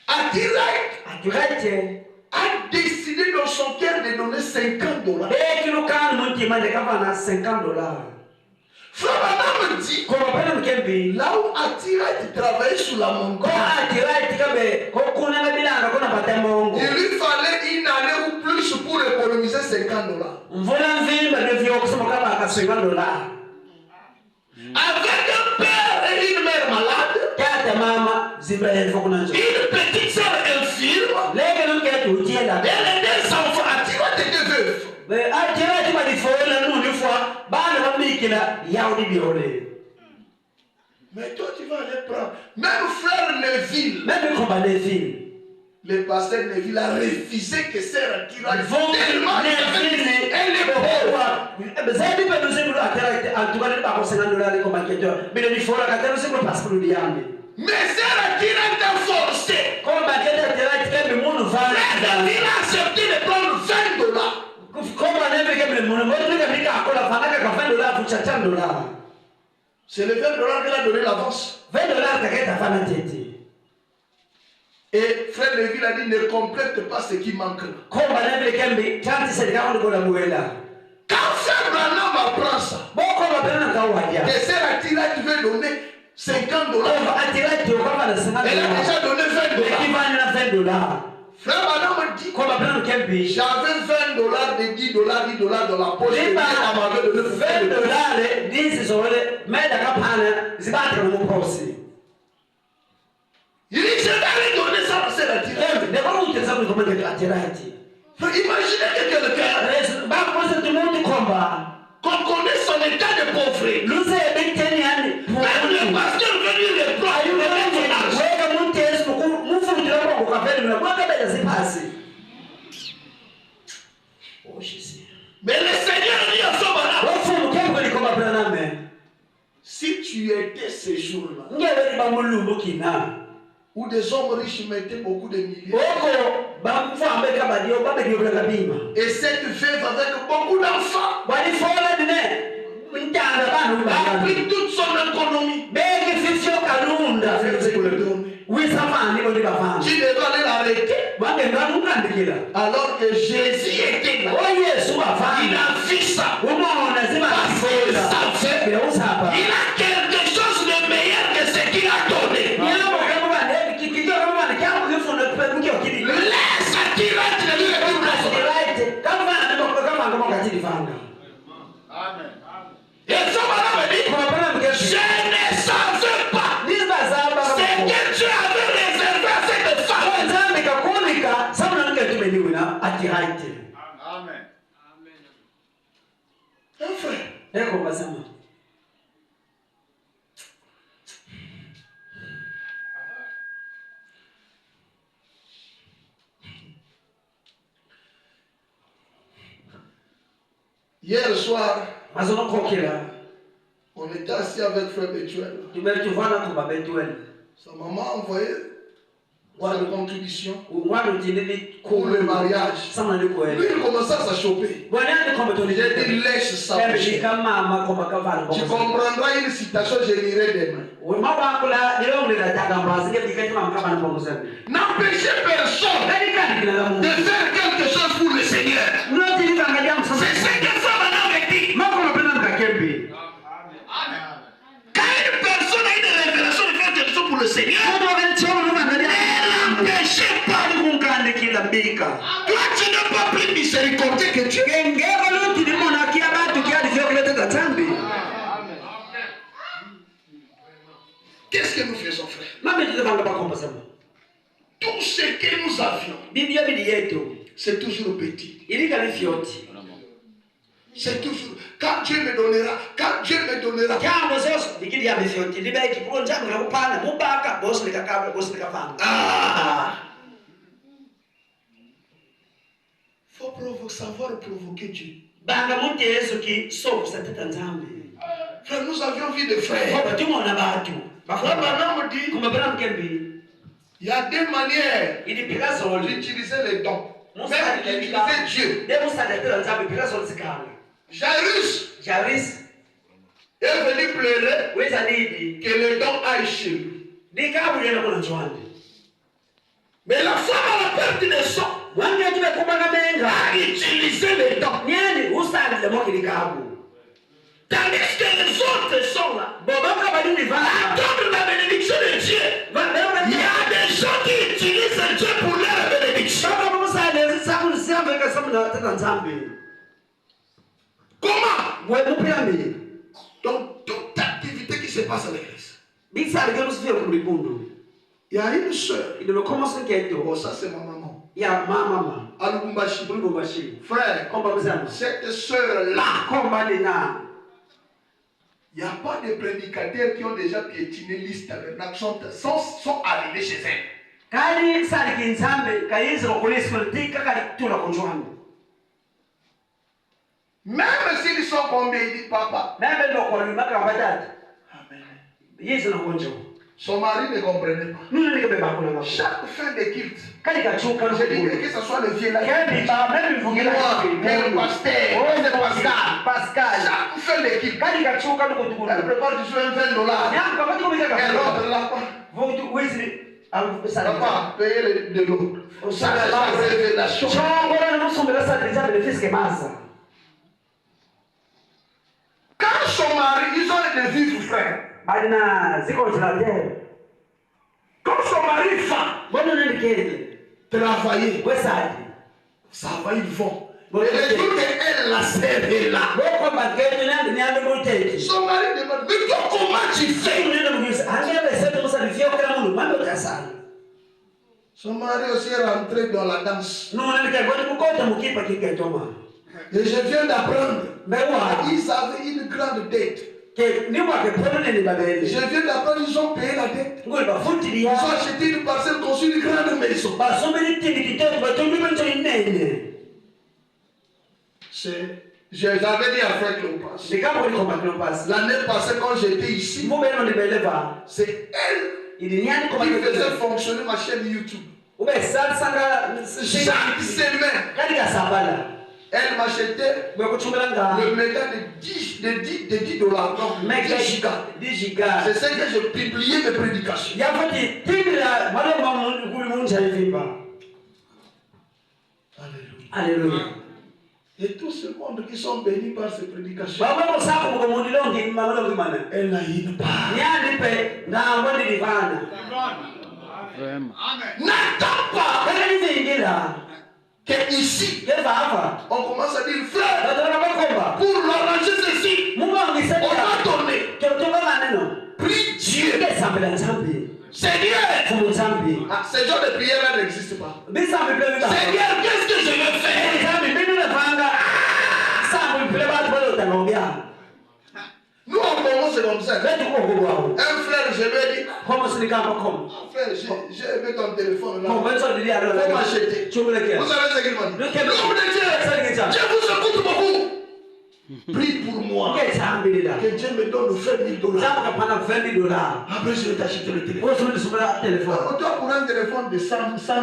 Attirance a décidé dans son cœur de donner $50. Frère Branham dit, là où Attirance travaillait sur la montagne, il lui fallait une année ou plus pour économiser $50. Avec un père et une mère malade, une petite soeur infirme, et les deux enfants, Attirance était veuf. Mais toi tu vas aller prendre. Même frère Neville, le pasteur Neville a refusé que sœur Attirance tellement elle est pauvre. Mais sœur Attirance t'a forcé. Elle a accepté de prendre $20. C'est les $20 qu'elle a donné l'avance. $20 qu'elle a fait. Et frère Lévi a dit, ne complète pas ce qui manque. Quand frère Branham apprend ça, que c'est la tirage qui veut donner $50. Elle a déjà donné $20. Frère Branham dit, j'avais $20, de $10, $10 dans la poche. Elle m'avait donné $20. Il dit, je vais donner ça à la tirage. Imaginez que quelqu'un qu'on connaît son état de pauvreté. Même le pasteur veut lui reprendre. Mais le Seigneur dit à son bonhomme, si tu étais ce jour-là, où des hommes riches mettaient beaucoup de milliers, et cette veuve avec beaucoup d'enfants a pris toute son économie, tu devais aller l'arrêter. Alors que Jésus était là, il a vu ça. Il a quelque chose de meilleur que ce qu'il a donné. Laisse attirer de lui. Amen. Et ça m'a dit, je ne savais pas ce que Dieu avait réservé à cette femme. Amen. Un frère. Hier soir, on était assis avec frère Betuel. Sa maman a envoyé sa contribution pour le mariage. Lui, il commençait à s'achoper. J'ai dit, lèche ça. Tu comprendras une citation, je lirai demain. N'empêchez personne de faire quelque chose pour le Seigneur. C'est ce que ça m'a dit. Quand une personne a une révélation de faire quelque chose pour le Seigneur, elle n'empêche pas. Toi, tu n'es pas plus miséricordieux que Dieu. Qu'est-ce que nous faisons, frère? Tout ce que nous avions, c'est toujours petit. C'est toujours. Quand Dieu me donnera, quand Dieu me donnera. Faut savoir provoquer Dieu. Frère, nous avions vu des frères. Frère Branham dit, il y a deux manières d'utiliser les dons. Même d'utiliser Dieu. Jairus est venu pleurer que le don aille chez lui. Mais la femme à la perte de sang a utilisé les dons. Tandis que les autres sont là. Attendre la bénédiction de Dieu. Il y a des gens qui utilisent Dieu pour leur bénédiction. Comment? Donc, toute activité qui se passe à l'église. Il y a une soeur. Oh, ça c'est ma maman. À Lubumbashi. Frère, cette soeur-là. Il n'y a pas de prédicateurs qui ont déjà piétiné l'Église tabernacle, sont arrivés chez elle. Même s'ils sont combien, il dit papa. Amen. Son mari ne comprenait pas. Nuna nika beba kuna. Chaque fin de culte, Kali kachuka j'ai dit que ce soit le vieux là. Kebi ba même vungela. Le pasteur, c'est Pascal. Pascal. Chaque fin de culte, Kali kachuka nuko tukuna. elle prépare du soin $20. Nyam kama tiko bisa Et ka. l'autre là-bas, Votu wezi papa, payer de l'autre. Ça, c'est la révélation. Chongora no sombela sa déjà bénéfice que massa. Quand son mari, ils ont des vivres frères. Badina ziko zilater. Quand son mari va Bono nani kende. travailler, Wesadi. ça va, ils vont. Et le jour qu'elle la serre là, Boko bagete nandi nyambe muteki. son mari demande, mais toi, comment tu fais? Son mari aussi est rentré dans la danse. Et je viens d'apprendre, ils avaient une grande dette. Je viens d'apprendre, ils ont payé la dette. Ils ont acheté une parcelle, construit une grande maison. J'avais dit à Frère Clopas, l'année passée quand j'étais ici, c'est elle qui faisait fonctionner ma chaîne YouTube. Chaque semaine, elle m'achetait le méga de 10 $, non, 10 gigas. C'est ça que je publiais mes prédications. Alléluia. Et tout ce monde qui sont bénis par ces prédications, elle n'a une part. N'attends pas que ici, on commence à dire frère, pour l'arranger ceci, on va donner. Prie Dieu. Seigneur, ce genre de prière-là n'existe pas. Seigneur, qu'est-ce que je vais faire? Nous on commence comme ça. Un frère, je lui ai dit, frère, j'ai aimé ton téléphone là. Faut m'acheter. Vous savez ce qu'il m'a dit? L'homme de Dieu, Dieu vous écoute beaucoup. Prie pour moi. Que Dieu me donne $20,000. Après, je vais t'acheter le téléphone. On doit pour un téléphone de $100. C'est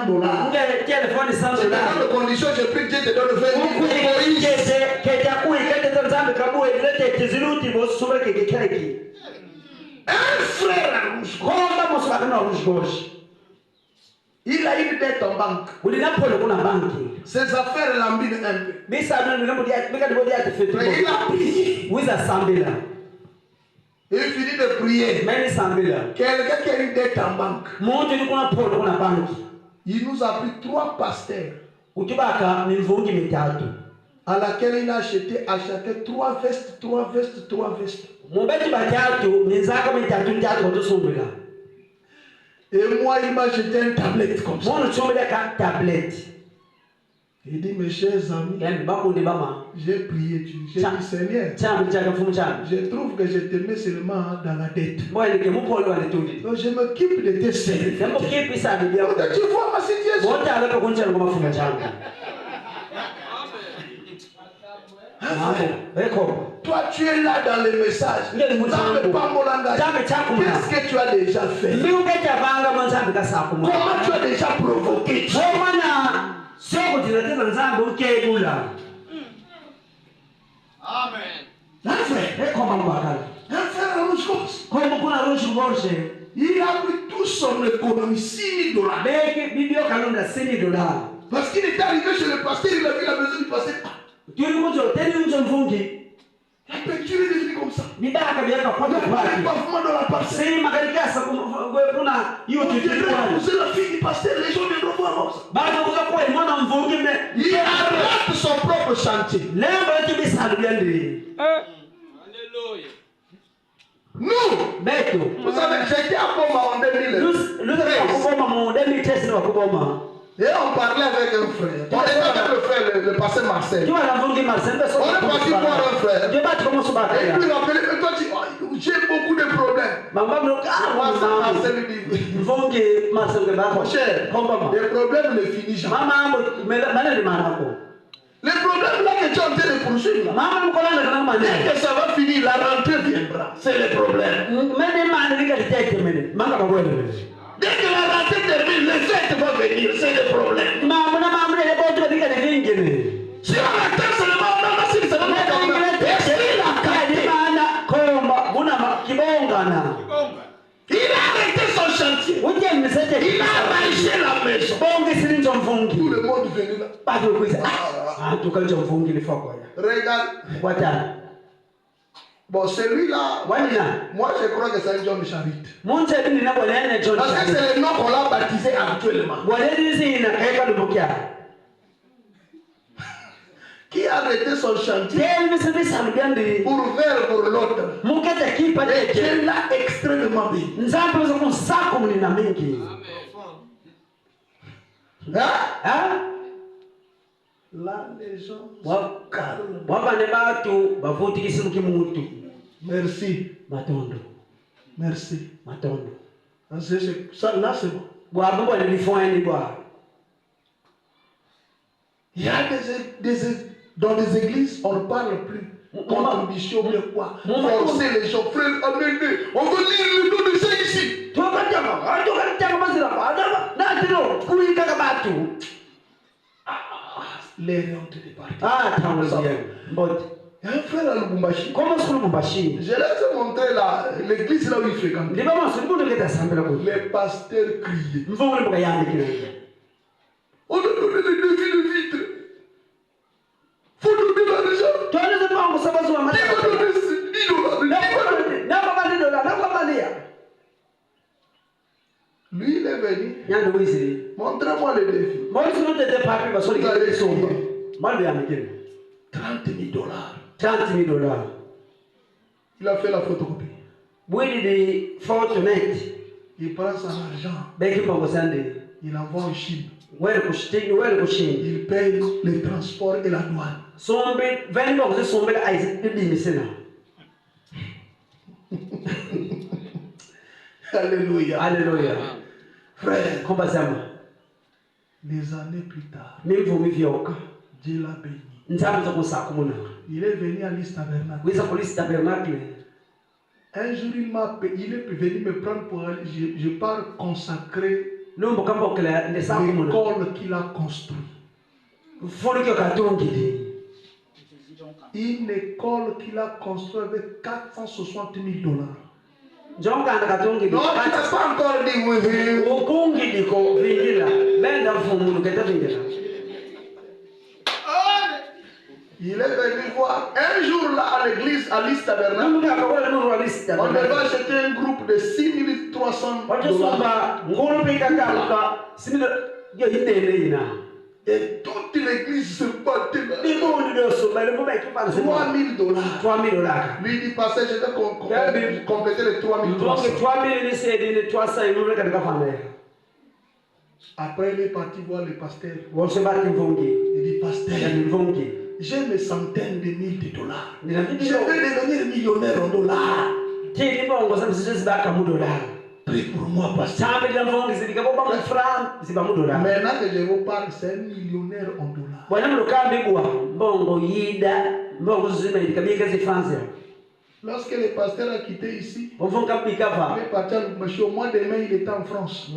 dans les conditions, je prie que Dieu te donne $20,000. Un frère à rouge. Il a une dette en banque. Ses affaires l'embînent un peu. Mais il a prié. Il finit de prier. Quelqu'un qui a une dette en banque. Il nous a pris 3 pasteurs. À laquelle il a acheté à chacun 3 vestes. Et moi, il m'a acheté une tablette comme ça. Il dit, mes chers amis, j'ai prié Dieu. J'ai dit, Seigneur, je trouve que je te mets seulement dans la dette. Donc je m'occupe de tes services. Tu vois ma situation. Toi, tu es là dans les messages. Qu'est-ce que tu as déjà fait? Comment tu as déjà provoqué? Un frère rouge, il a pris tout son économie, $6,000. Parce qu'il est arrivé chez le pasteur, il a vu la maison du pasteur. La peinture est devenue comme ça. Il y a un pavement dans la parcelle. C'est la fille du pasteur, les gens viendront voir ça. Il arrête son propre chantier. Nous, vous savez, j'étais à Boma en 2013. Et on parlait avec un frère. On était avec le frère, le pasteur Marcel. On est parti voir un frère. Et puis il a appelé, mais toi tu dis, j'ai beaucoup de problèmes. Marcel lui dit, mon cher, les problèmes ne finissent jamais. Les problèmes là que tu es en train de poursuivre. Dès que ça va finir, la rentrée viendra. C'est le problème. Dès que la rentrée termine, les fêtes vont venir. C'est le problème. Si on attend seulement, on a si ça va mettre en place. Il a arrêté son chantier. Il a arrangé la maison. Tout le monde venu là. Regarde. Bon, celui-là, moi je crois que c'est un John Charit. Parce que c'est le nom qu'on l'a baptisé actuellement. Qui a arrêté son chantier pour faire pour l'autre. Et Dieu l'a extrêmement bien. Hein? Là, les gens sont calmes. Merci. Merci. Ça, là, c'est bon. Il y a dans des églises, on ne parle plus. Contribution, mais quoi? Forcer les gens, frère, amenez. On veut lire le nom de ça ici. Les réunions de parti. Il y a un frère à Lubumbashi. Je laisse montrer l'église là où il fréquente. Les pasteurs criaient. On a donné les devis de vitre. Il faut donner l'argent. Il faut donner $10. Lui, il est venu. Montrez-moi les défis. Vous allez payer $30,000. Il a fait la photocopie. Il prend son argent. Il envoie en Chine. Il paye les transports et la douane. Alléluia. Alléluia. Frère, les années plus tard, Dieu l'a béni. Il est venu à l'East Tabernacle. Un jour, il est venu me prendre pour aller. Je pars consacrer l'école qu'il a construite. Une école qu'il a construite avec $460,000. Non, tu n'as pas encore dit oui. Il est venu voir un jour là à l'église, à l'East Tabernacle. On devait acheter un groupe de $6,300. Et toute l'église se battait là. $3,000. Lui dit, pasteur, je vais compléter les $3,300. Après, il est parti voir le pasteur. Il dit, pasteur, j'ai mes centaines de milliers de $. Je vais devenir millionnaire en dollars. Prie pour moi, pasteur. Maintenant que je vous parle, c'est un millionnaire en $. Lorsque le pasteur a quitté ici, il est parti à Lubumbashi. Au mois de mai, il était en France.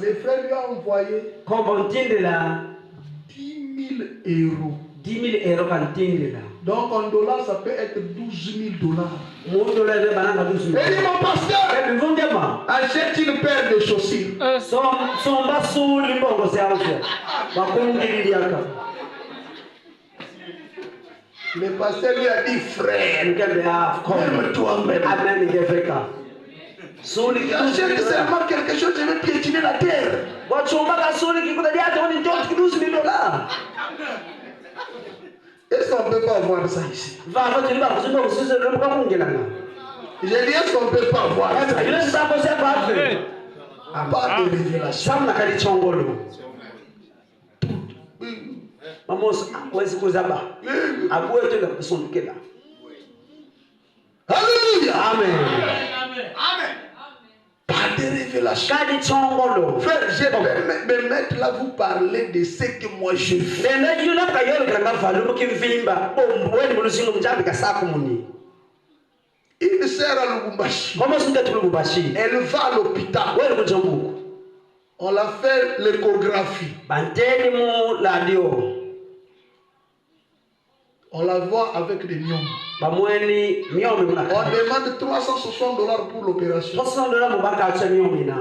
Les frères lui ont envoyé €10,000. 10,000 €. Donc en dollars, ça peut être $12,000. Et dit mon pasteur, achète une paire de chaussures. Le pasteur lui a dit, frère, toi-même. Achète seulement quelque chose, je vais piétiner la terre. Est-ce qu'on ne peut pas voir ça ici? J'ai dit, est-ce qu'on ne peut pas voir ça ici? Pas de révélation. Alléluia. Amen. Pas de des révélations. Kadi chongolo. Frère, je peux me mettre là vous parler de ce que moi je fais. Nenda yuna kayolo kanga valu kimvimba. Weni mulusingo mjabi kasaku muni. Une sœur à Lubumbashi. Comment est-ce que Lubumbashi? Elle va à l'hôpital. Weni kujambuku. On l'a fait l'échographie. Banteni mu ladio. On la voit avec des myomes. Bamweni myomi On munaka. demande $360 pour l'opération. $300 mubaka acha myomi na.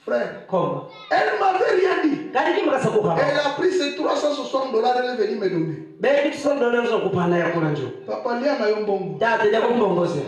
Frère, Komba. elle m'avait rien dit. Kadi kimaka sakuha. Elle a pris ces $360, elle est venue me donner. Bebi $300 zo kupana ya kuna njo. Papa, lia na yombongo. Date ya kumbongoze.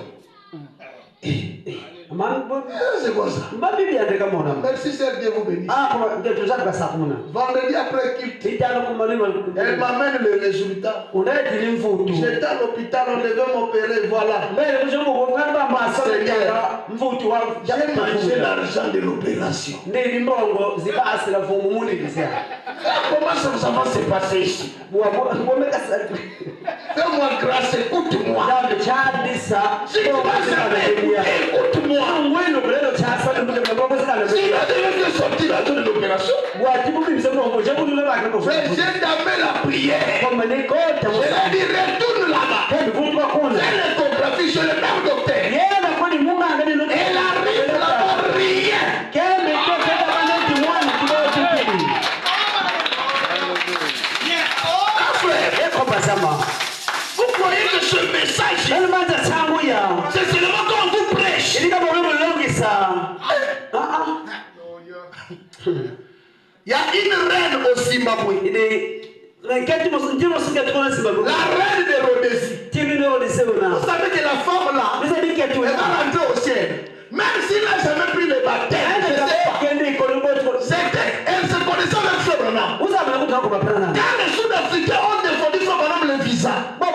C'est quoi ça? Mbabibi andeka mona. Merci, Seigneur, Dieu vous bénisse. Ah, comment ngetu zaka sakumuna. Vendredi après qu'il Litano kumalima. elle m'amène le résultat. Unaiti ni mvutu. J'étais à l'hôpital, on devait m'opérer, voilà. Mbele kujongo kukamba masala yanga mvutu wa J'ai mangé l'argent de l'opération. ndeli mbongo zibasi la vumu muni kisia. Comment ça va se passer ici? Ngomeka sala. Fais-moi grâce, écoute-moi. Jambe chadisa. Si tu vas jamais écoute-moi. Ngweno kulelo chasa ndumbe mbongo zikala. Si tu as déjà sorti l'argent de l'opération, Watibu bimse mbongo jabu ndule bakhe ko. mais j'ai d'abord la prière. Comme ne kota. Je vais dire retourne là-bas. Hebu vutu kuna. Fais l'échographie chez le même docteur. Yena kwani munga ngani no. Elle arrive là-bas rien. Keme toka bana tumwani kidogo kipi. Vous croyez que ce message, c'est seulement quand on vous prêche. Il y a une reine au Zimbabwe. La reine de Rhodésie. Vous savez que la femme là, elle va rentrer au ciel. Même s'il n'a jamais pris le baptême, je ne sais pas. Elle se connaissait avec Frère Branham. Quand les Sud-Africains ont défendu Frère Branham le visa, elle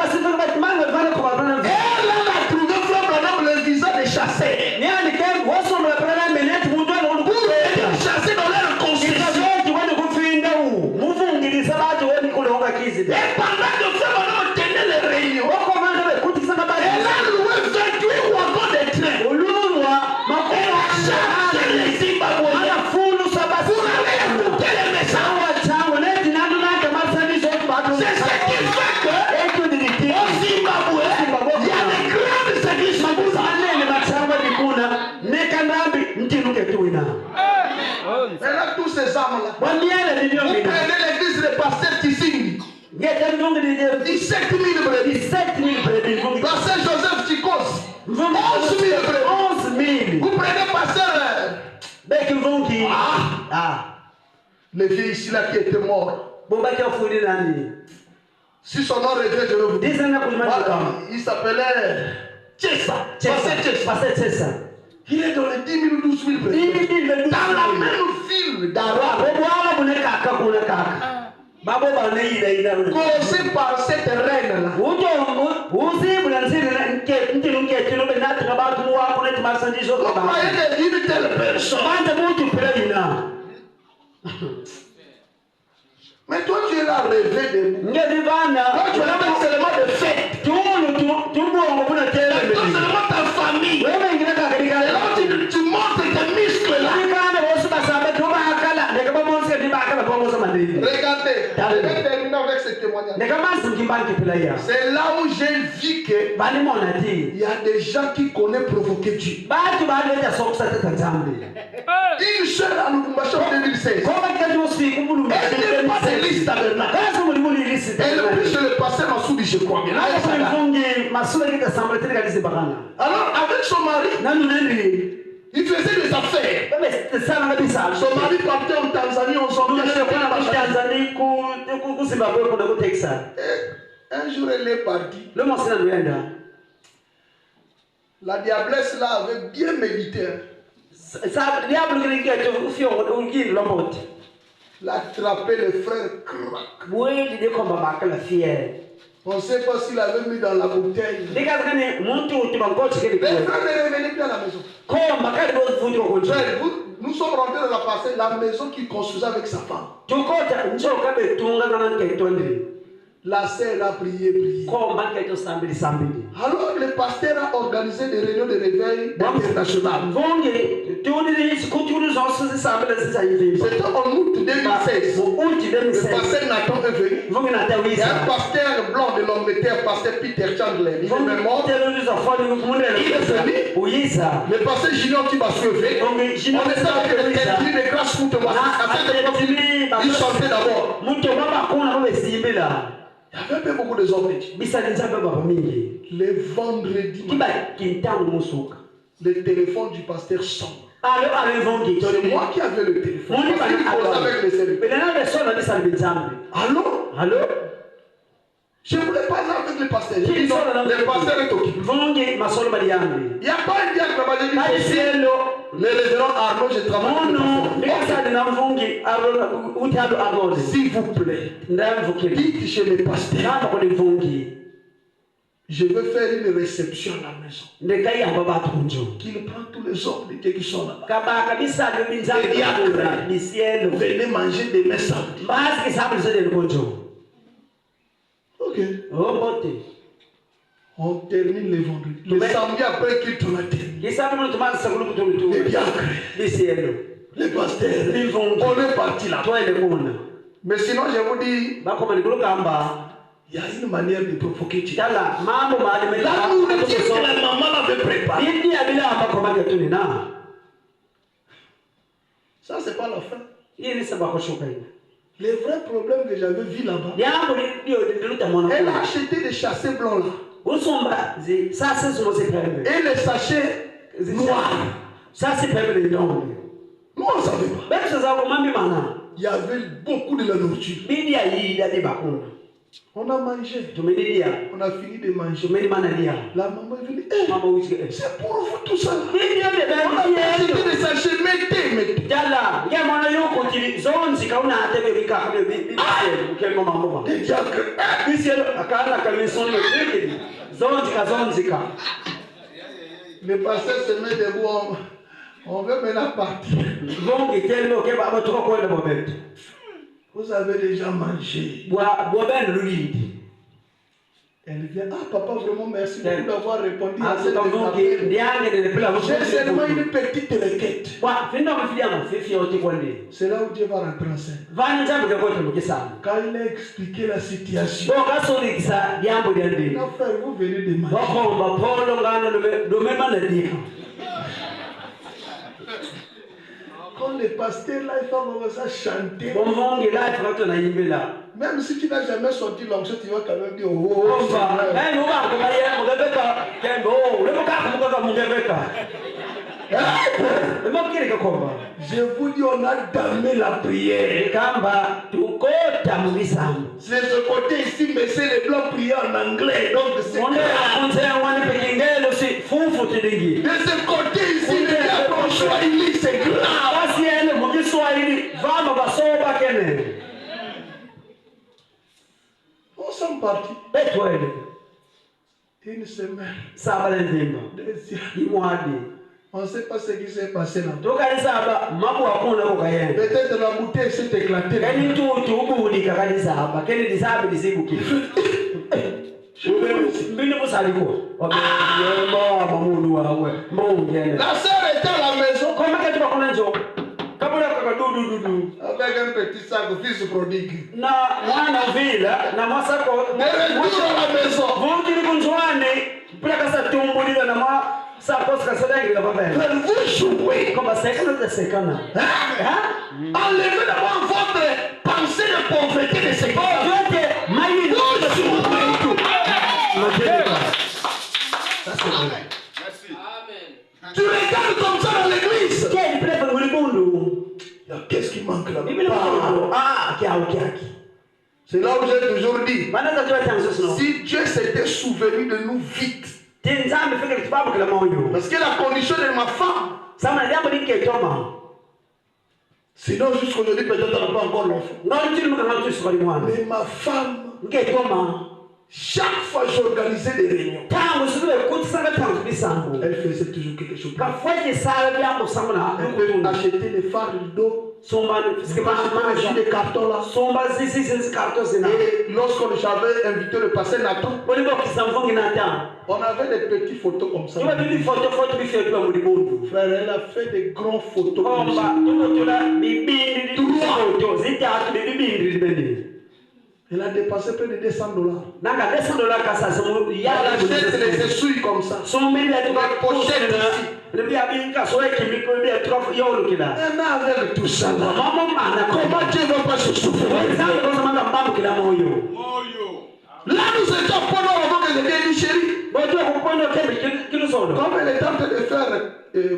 a trouvé Frère Branham le visa de chasser. Pour chasser dans leur constitution. Et pendant que Frère Branham tenait les réunions, elle a loué 28 wagons de train. Elle a chassé les Zimbabwéens pour aller écouter les messages. C'est ce qui fait que au Zimbabwe, il y a des grandes églises Mabuza. Elle a tous ces âmes-là. Vous prenez l'église de Pasteur Kissing. 17 000 brebis. Pasteur Joseph Chikos. 11 000 brebis. Vous prenez Pasteur le vieux ici là qui était mort. Si son nom revient, je vais vous dire. Il s'appelait Tchessa. Pasteur Tchessa. Il est dans les 10 000 ou 12 000 brebis. Dans la même ville d'Arab. Commencez par cette reine-là. Vous croyez qu'une telle personne. Mais toi tu es là rêvé de nous. Toi tu es là seulement de fête. Toi seulement ta famille. Et là tu montres tes muscles là. Regardez, je vais terminer avec ce témoignage. C'est là où j'ai vu que il y a des gens qui connaissent provoquer Dieu. Une seule à Lubumbashi en 2016. Elle n'est pas de liste tabernacle. Elle est plus sur le pasteur Massoudi, je crois bien. Alors, avec son mari, il faisait des affaires. Son mari partait en Tanzanie, on s'en un jour, elle est partie. La diablesse là avait bien médité. Elle a attrapé le frère crack. On ne sait pas s'il avait mis dans la bouteille. Le frère ne revenait plus à la maison. Frère, nous sommes rentrés dans la parcelle, la maison qu'il construisait avec sa femme. La sœur a prié. Alors le pasteur a organisé des réunions de réveil internationales. C'était en août 2016. Le pasteur Nathan est venu. Il y a un pasteur blanc de l'Angleterre, pasteur Peter Chandler. Il est même mort. Il est venu. Le pasteur Junior qui m'a suivi. On était avec les grâces pour te voir. Il chantait d'abord. Il y avait beaucoup de hommes. Les vendredis, le téléphone du pasteur sonne. C'est moi qui avais le téléphone. Parce qu'il causait avec les serviteurs. Allô? Je ne voulais pas aller avec le pasteur. Le pasteur est occupé. Il n'y a pas un diable. Le révérend Arnaud, je travaille avec le s'il vous plaît, dites chez le pasteur. Je veux faire une réception à la maison. Qu'il prend tous les hommes de Dieu qui sont là-bas. Venez manger des mets samedi. Ok. On termine le vendredi. Le samedi après qu'il tourne à terminer. Les diacres. Les pasteurs. On est parti là. Mais sinon, je vous dis, il y a une manière de provoquer. Là, nous ne disons que la maman l'avait préparé. Ça, c'est pas la fin. Le vrai problème que j'avais vu là-bas, elle a acheté des chassés blancs là. Et les sachets noirs. Nous, on ne savait pas. Il y avait beaucoup de la nourriture. On a mangé. On a fini de manger. La maman est venue. C'est pour vous tout ça. On a acheté des sachets. Mettez. Des diacres. Le pasteur se met debout. On veut maintenant partir. Vous avez déjà mangé. Elle vient. Ah, papa, vraiment merci beaucoup d'avoir répondu à cette appel. J'ai seulement une petite requête. C'est là où Dieu va rentrer en scène. Quand il a expliqué la situation, non, frère, vous venez de manger. Quand le pasteur là, il va commencer à chanter. Même si tu n'as jamais sorti l'onction, tu vas quand même dire oh. Je vous dis, on a damé la prière. C'est ce côté ici, mais c'est les blancs prier en anglais. Donc c'est de ce côté ici, les diables ont choisi, c'est grave. On s'en partis. Une semaine. On ne sait pas ce qui s'est passé là. Peut-être la bouteille s'est éclatée. La sœur était à la maison. Avec un petit sac de fils prodigue. Elle est retour à la maison. Vous jouez. Enlevez d'abord votre pensée de pauvreté de ce qui tu regardes comme ça dans l'église. Qu'est-ce qui manque là-bas? C'est là où j'ai toujours dit, si Dieu s'était souvenu de nous vite, parce que la condition de ma femme, sinon jusqu'aujourd'hui peut-être elle n'a pas encore l'enfant. Mais ma femme, chaque fois j'organisais des réunions, elle faisait toujours quelque chose. Elle peut acheter les fards d'eau J'ai des cartons là. Et lorsqu'on j'avais invité le pasteur Nathan, on avait des petites photos comme ça. Frère, elle a fait des grandes photos comme ça. Elle a dépassé près de $200. Elle achète les essuies comme ça. La pochette ici. Et mais avec tout ça là, comment Dieu ne va pas se souffrir? Là nous étions pendant avant que je vienne chérie. Comme elle est en train de faire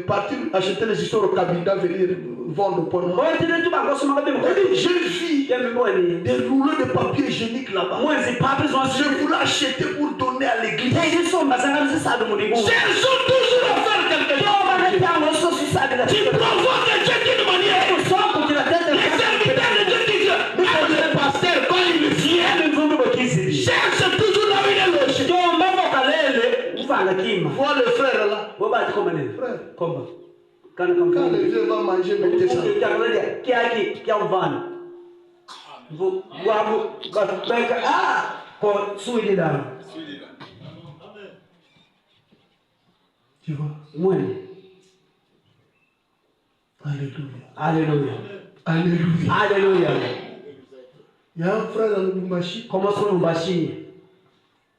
partir acheter les histoires au cabinet, venir vendre pour moi. Elle dit, jeune fille, des rouleaux de papier hygiénique là-bas. Je voulais acheter pour donner à l'église. Cherchons toujours à faire quelque chose. Tu provoques Dieu d'une manière. Les serviteurs de Dieu disent, le pasteur, quand il vient, cherche toujours là où il est logé. Vois le frère là. Frère. Quand le vieux va manger, mettez ça. Tu vois? Alléluia. Alléluia. Alléluia. Il y a un frère dans le Bumbashi.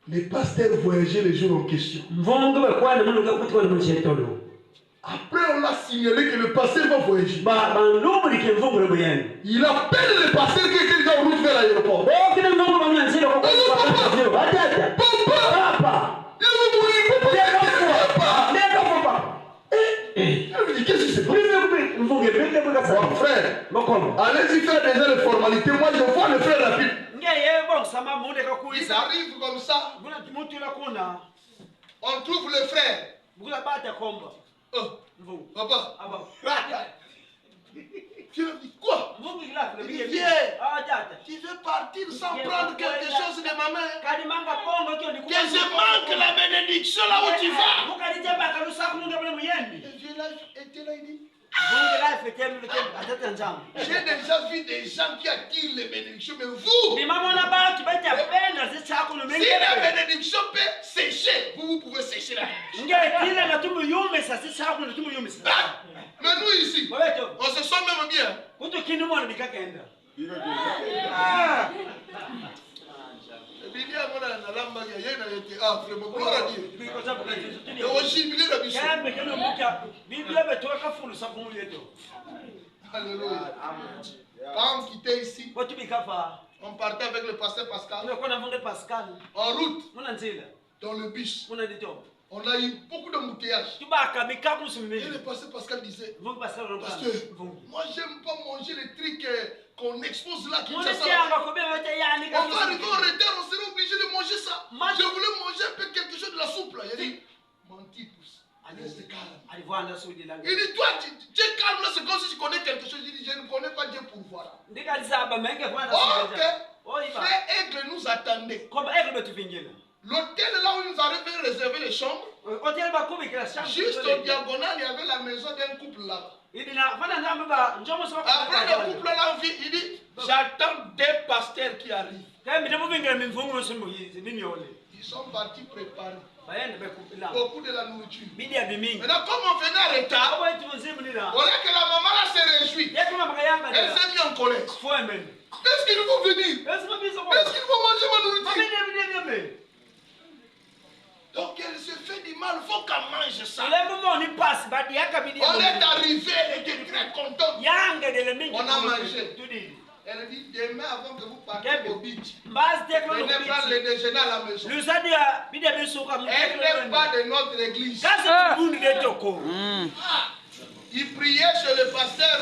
Les pasteurs voyageaient les jours en question. Après, on a signalé que le pasteur va voyager. Il appelle le pasteur qui était déjà en route vers l'aéroport. Papa! Qu'est-ce qui se passe? Mon frère, allez-y faire déjà les formalités. Moi, je vois le frère rapide. Ils arrivent comme ça. On trouve le frère. Papa. Tu veux dire quoi? Viens. Tu veux partir sans prendre quelque chose de ma main? Que je manque la bénédiction là où tu vas. Et Dieu là, était là, il dit. J'ai déjà vu des gens qui attirent les bénédictions, mais vous, si la bénédiction peut sécher, vous pouvez sécher la bénédiction. Mais nous ici, on se sent même bien. Alléluia. Quand on quittait ici, on partait avec le pasteur Pascal en route dans le bus. On a eu beaucoup d'embouteillages. Et le pasteur Pascal disait, pasteur, moi j'aime pas manger les trucs qu'on expose là. On va arriver en retard, on serait obligé de manger ça. Je voulais manger un peu quelque chose de la soupe là. Il a dit, mon petit pouce, reste calme. Il dit, toi, tu es calme là, c'est comme si tu connais quelque chose. Il dit, je ne connais pas Dieu pour voir. Ok. Frère Aigle nous attendait. L'hôtel là où nous avions réservé les chambres, juste au diagonal, il y avait la maison d'un couple là. Après le couple là, il dit, j'attends des pasteurs qui arrivent. Ils sont partis préparer beaucoup de la nourriture. Maintenant, comme on venait en retard, au lieu que la maman là se réjouit, elle s'est mise en colère. Est-ce qu'ils vont venir? Est-ce qu'ils vont manger ma nourriture? Donc elle se fait du mal, il faut qu'elle mange ça. On est arrivé, elle était très contente. On a mangé. Elle dit, demain avant que vous partiez au beach, venez prendre le déjeuner à la maison. Elle n'est pas de notre église. Il priait chez le pasteur,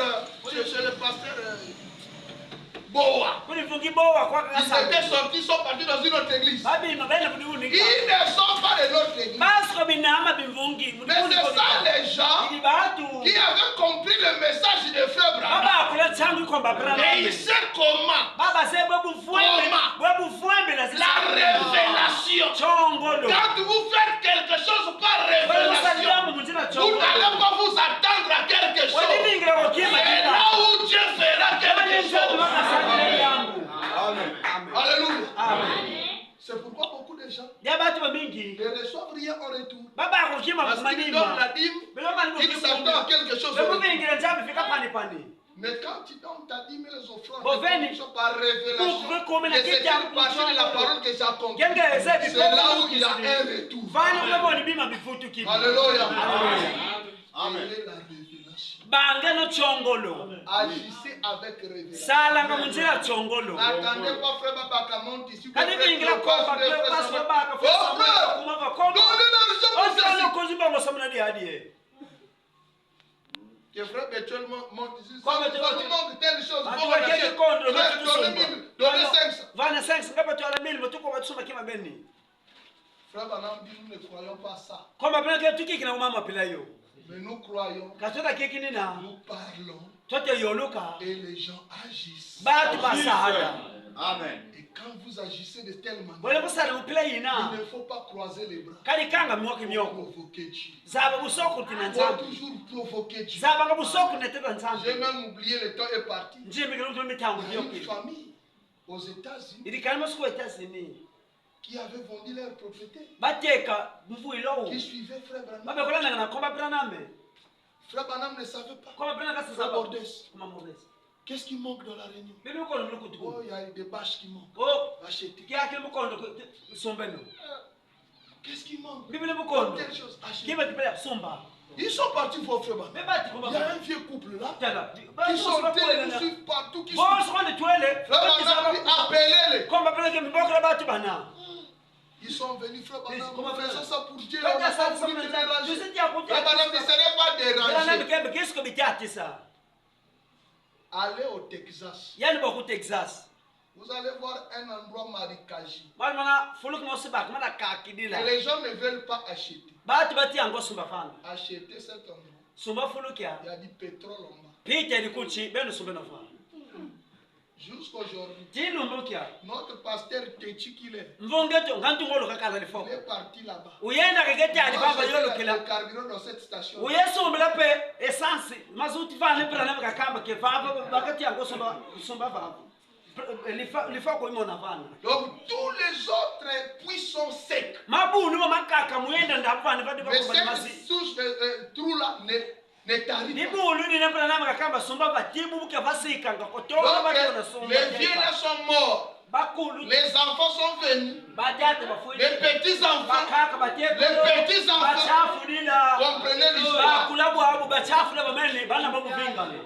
Boa. Ils étaient sortis, ils sont partis dans une autre église. Ils ne sont pas de notre église. Mais c'est ça les gens qui avaient compris le message de Frère Branham. Et ils savent comment la révélation. Quand vous faites quelque chose par révélation, vous n'allez pas vous attendre à quelque chose. C'est là où Dieu Alléluia. Amen. C'est pourquoi beaucoup de gens Ya batu bamingi. ne reçoivent rien en retour. Baba akujima Parce qu'ils donnent la dîme, ils s'attendent à quelque chose en retour. Mais quand tu donnes ta dîme et les offrandes, par révélation, que c'est une partie de la parole que j'attends. C'est là où il y a un retour. Alléluia. Amen. Et la révélation. Bange no chongolo. Agissez avec révélation. Sala nga munjira chongolo. N'attendez pas frère Babaka monte ici. Kani bingira komba kwa paswa baka kwa kuma kwa komba. Donnez l'argent pour Osa ça. no koziba ngo samuna di hadiye. Que frère Bétuel monte ici. Comme Ça tu nous manque telle chose. Ati Bon, on wakeke achète. kondo Frère, no donnez 1000, donnez 500. Vana 5 ngapa tu ala 1000 mutuko batsuma kima beni. Frère Banam dit, nous ne croyons pas ça. Komba pena ke tuki kina mama pila yo. Mais nous croyons, Kasota keki nina. nous parlons Tote yoluka. et les gens agissent. Batu basahada. Amen. Et quand vous agissez de telle manière, Wale kusala mupila il yina. ne faut pas croiser les bras Kali kanga mwoki pour myoko. provoquer Dieu. Zaba busoko tina Il faut nzambi. toujours provoquer Dieu. Zaba nga busoko neteka nzambi. J'ai même oublié, le temps est parti. Njimbi kilo mtu mitangu Il y a une yoki. famille aux États-Unis Ili kalima siku Etats-Unis. qui avait vendu leur propriété, Bateka mvuilo. qui suivait Frère Branham. Babe kulanga na komba praname. Frère Branham ne savait pas. Komba praname kasi Frère zaba. Bordes, Kuma mobes. qu'est-ce qui manque dans la réunion? Bibi ko lo Oh, kutuko. il y a des bâches qui manquent. Oh, Achetez. kia kile mukondo sombeno. Qu'est-ce qui manque? Bibi le mukondo. Telle chose, achetez. Kiba kipela somba. Ils sont partis voir Frère Branham. Be bati Il y a komba. un vieux couple là Tala. qui sont télé, nous suivent partout. Qui Bon, suivent. je prends le toilette. Frère Branham dit, appelez-les. Komba praname mboko la batu bana. Ils sont venus, Frère Branham. Comment Nous faire? faisons ça pour Dieu. On Kaya n'a sa pas sa voulu te mna. Je déranger. sais dia ko. Frère Branham dit, ce n'est pas Praname déranger. kembe kisko bitati sa. Allez au Texas. Yani boku Texas. Vous allez voir un endroit marécageux. Mana fuluk mo sibak mana kakidila. Et les gens ne veulent pas acheter. Batu bati ango sumba fana. Acheter cet endroit. Sumba fuluk ya. Il y a du pétrole en bas. Peter likuchi beno sumba na fana. Jusqu'aujourd'hui, Tinu mbukia. notre pasteur Techi qu'il est, Mvongeto ngantu ngolo kakala il lifoko. est parti là-bas. Uyenda kagete ali baba yolo Le kila. carburant dans cette station. Uyesu umbela pe essence mazuti fana prana kakamba ke baba bakati ango sumba baba. Lifoko imona fana. Donc tous les autres puits sont secs. Mabunu makaka muyenda ndapana badu Mais bako cette masi. source de trou-là ne t'arrive pas. Nibulu ni prana kakamba sumba batibu buke vasika ngakotola batu na Donc sumba. les vieux là sont morts. Bakulu Les enfants sont venus. batata bafuyi. Les petits-enfants, Bakaka batibu. les petits-enfants Bachafu lila. comprenaient l'histoire. Bakula bwabo bachafu la bamene bana babuvingane.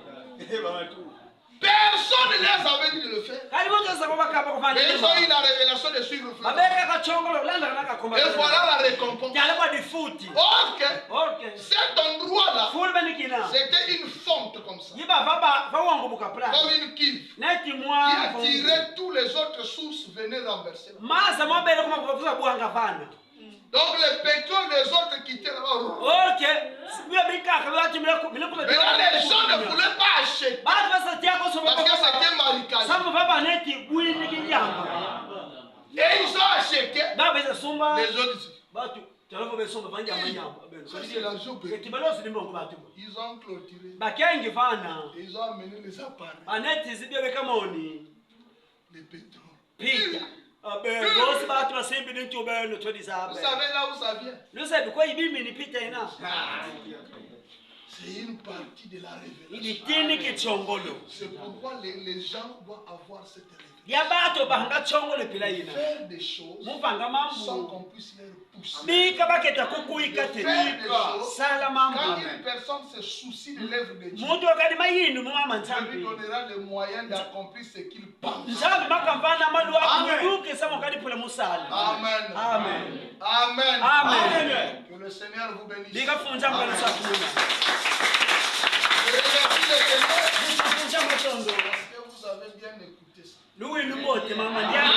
Personne ne les avait dit de le faire. Kali bote sako bakaba kufanya Mais ils ont eu nini? la révélation de suivre Frère. Babeka kachongolo landa naka komba. Et voilà la récompense. Yale kwa difuti. Ok. Okay. Cet endroit-là, Fulu benikina. c'était une fonte comme ça. Yiba baba bawangu bukapra. Comme une cuve. Neti Qui mwa. attirait tous les autres sources venaient renverser. Maza mabele kuma kufuza buanga vana. Donc le pétrole des autres quittait là-bas. Okay. Sibuya bika kabati mila kuma. Mais là, les gens ne voulaient pas acheter. Batu basa tiako somo. Parce que c'était marécageux. Samu baba neti bwini kijamba. Et ils ont acheté. Baba isa sumba. Les autres ici. Batu taloko besomba banja manyamba. Ça, c'est l'argent payé. Ketibalosi limongo batu. Ils ont clôturé. Bakengi vana. Et ils ont amené les appareils. Aneti zibiwe kamoni. Les pétroles. Peter. Bosi batu basimbi nintu beno todi Vous zabe. savez là où ça vient? Lusabi kwa ibimi ni Peter ina. C'est une partie de la révélation. Ilitini kichongolo. C'est pourquoi les gens doivent avoir cette révélation. Ya bato bahanga chongolo pila ina. Faire des choses Muvanga sans mambu. qu'on puisse les repousser. Bika baketa kukuika te. Faire des choses. Sala Quand mambu. une personne se soucie de l'œuvre de Dieu, Muntu akadima yinu mama Dieu lui ntambi. donnera les moyens d'accomplir ce qu'il pense. Nzambi makamvana malu Amen. akuduke sama kadipula musala. Amen. Amen. Amen. Amen. Que le Seigneur vous bénisse. Bika funja mbele sakuna. Je remercie le Seigneur Funja matondo. parce que vous avez bien écouté ça. Lui lumote mama ndiye. Hein?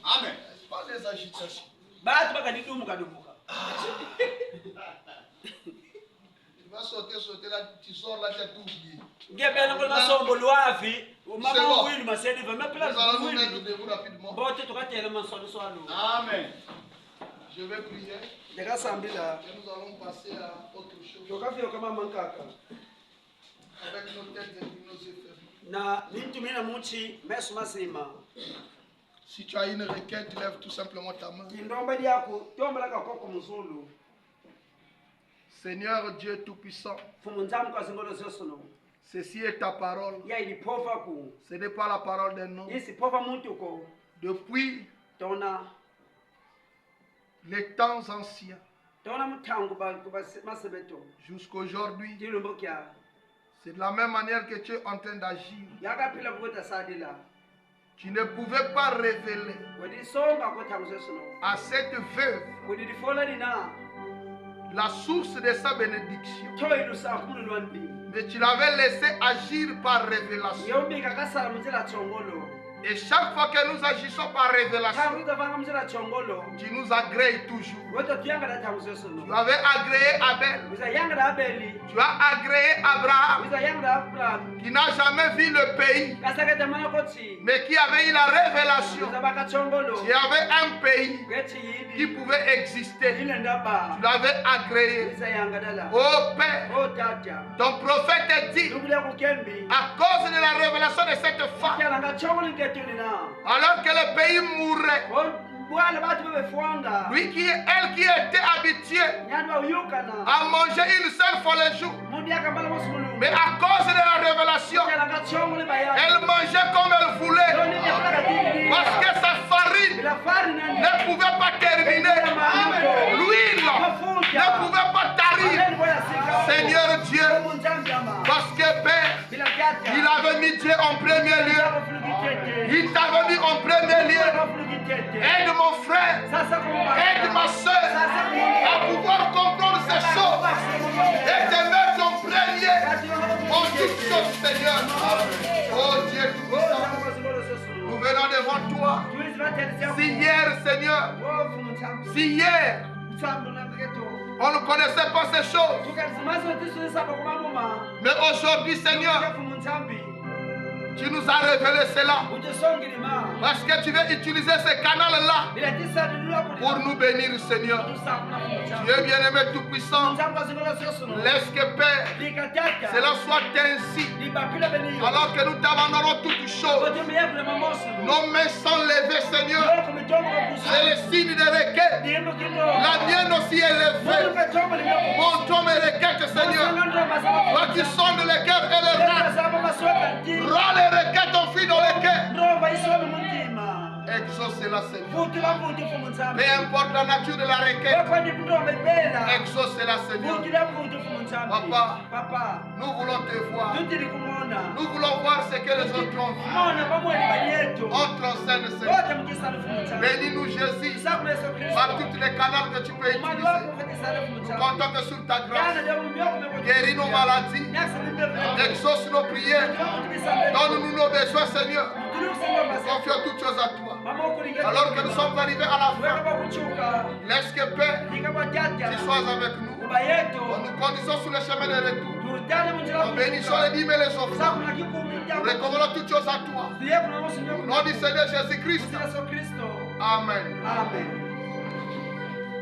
Amen. C'est pas les agitations. Batu bakadidumu kadumuka. Tu vas sauter là, tu sors là, tu as tout oublié. Ngebele ngol masombo lwafi. C'est Mama bon. wili masedi va Nous mepela allons nous wili. mettre debout rapidement. Bote tukatela masono swalo. Amen. Je vais prier Ndakasambila. et nous allons passer à autre chose. Tukafika kama mankaka. avec nos têtes et nos yeux fermés. na nintumina muchi meso mazima Si tu as une requête, lève tout simplement ta main. kindomba lyako tiombelaka koko muzulu Seigneur Dieu Tout-Puissant, fumu nzamu kwazingolo zosono ceci est ta parole. ya ilipova ku Ce n'est pas la parole d'un homme. isipova muntu ko Depuis tona les temps anciens tona mutangu masebeto jusqu'à aujourd'hui, tilumbo kya c'est de la même manière que tu es en train d'agir. yakaphila kukuta sadila Tu ne pouvais pas révéler wedisonga kothangu zosono à cette veuve wedidifola lina la source de sa bénédiction. toilusa kumulu lwandi Mais tu l'avais laissé agir par révélation. yombika kasala muzila chongolo Et chaque fois que nous agissons par révélation, thangu utavanga muzila chongolo tu nous agrées toujours. weta tuyangala thangu zosono Tu avais agréé Abel. uza yangala abeli Tu as agréé Abraham, uza yangala abraham qui n'a jamais vu le pays, kasakete mana koti mais qui avait eu la révélation. uza baka chongolo Il y avait un pays kwethi qui yini pouvait exister. ile ndaba Tu l'avais agréé. uza yangadala Ô Père, o tata ton prophète dit, lukule kukembi à cause de la révélation de cette femme, kyalanga chongolo nketulina alors que le pays mourrait, bwala batu bebefwanga lui elle qui était habituée nyani bauyukana à manger une seule fois le jour, mundi yakambala mosumulu mais à cause de la révélation, kyalanga chongolo bayani elle mangeait comme elle voulait, parce que sa farine ne pouvait pas terminer, l'huile ne pouvait pas tarir. Seigneur Dieu, parce que Père, il avait mis Dieu en premier lieu, il t'avait mis en premier lieu. Aide mon frère, aide ma soeur à pouvoir comprendre ces choses et te mettre en premier en toutes choses, Seigneur. Oh Dieu tout-puissant, nous venons devant toi. Si hier, Seigneur, si hier, on ne connaissait pas ces choses, mais aujourd'hui, Seigneur, tu nous as révélé cela parce que tu veux utiliser ce canal-là pour nous bénir, Seigneur. Tu es bien-aimé tout-puissant. Laisse que Père, cela soit ainsi. Alors que nous t'abandonnons toutes choses, nos mains sont levées, Seigneur. C'est le signe de requête. La mienne aussi est levée. Montre mes requêtes, Seigneur. Toi qui sonnes les cœurs et les reins. Rends les requêtes aux filles dans les cœurs. Exauce-la, Seigneur. Peu importe la nature de la requête, exauce-la, Seigneur. Papa, nous voulons te voir. Nous voulons voir ce que les autres ont vu. Entre en scène, Seigneur. Bénis-nous, Jésus, par toutes les canaux que tu peux utiliser. Nous comptons que sur ta grâce, guéris nos maladies, exauce nos prières, donne-nous nos besoins, Seigneur. Confions toutes choses à toi. Alors que nous sommes arrivés à la fin, laisse que Père, tu sois avec nous. En nous conduisons sur le chemin de retour. En bénissant les dîmes et les offrandes. Nous recommandons toutes choses à toi. Au nom du Seigneur Jésus-Christ. Amen. Amen.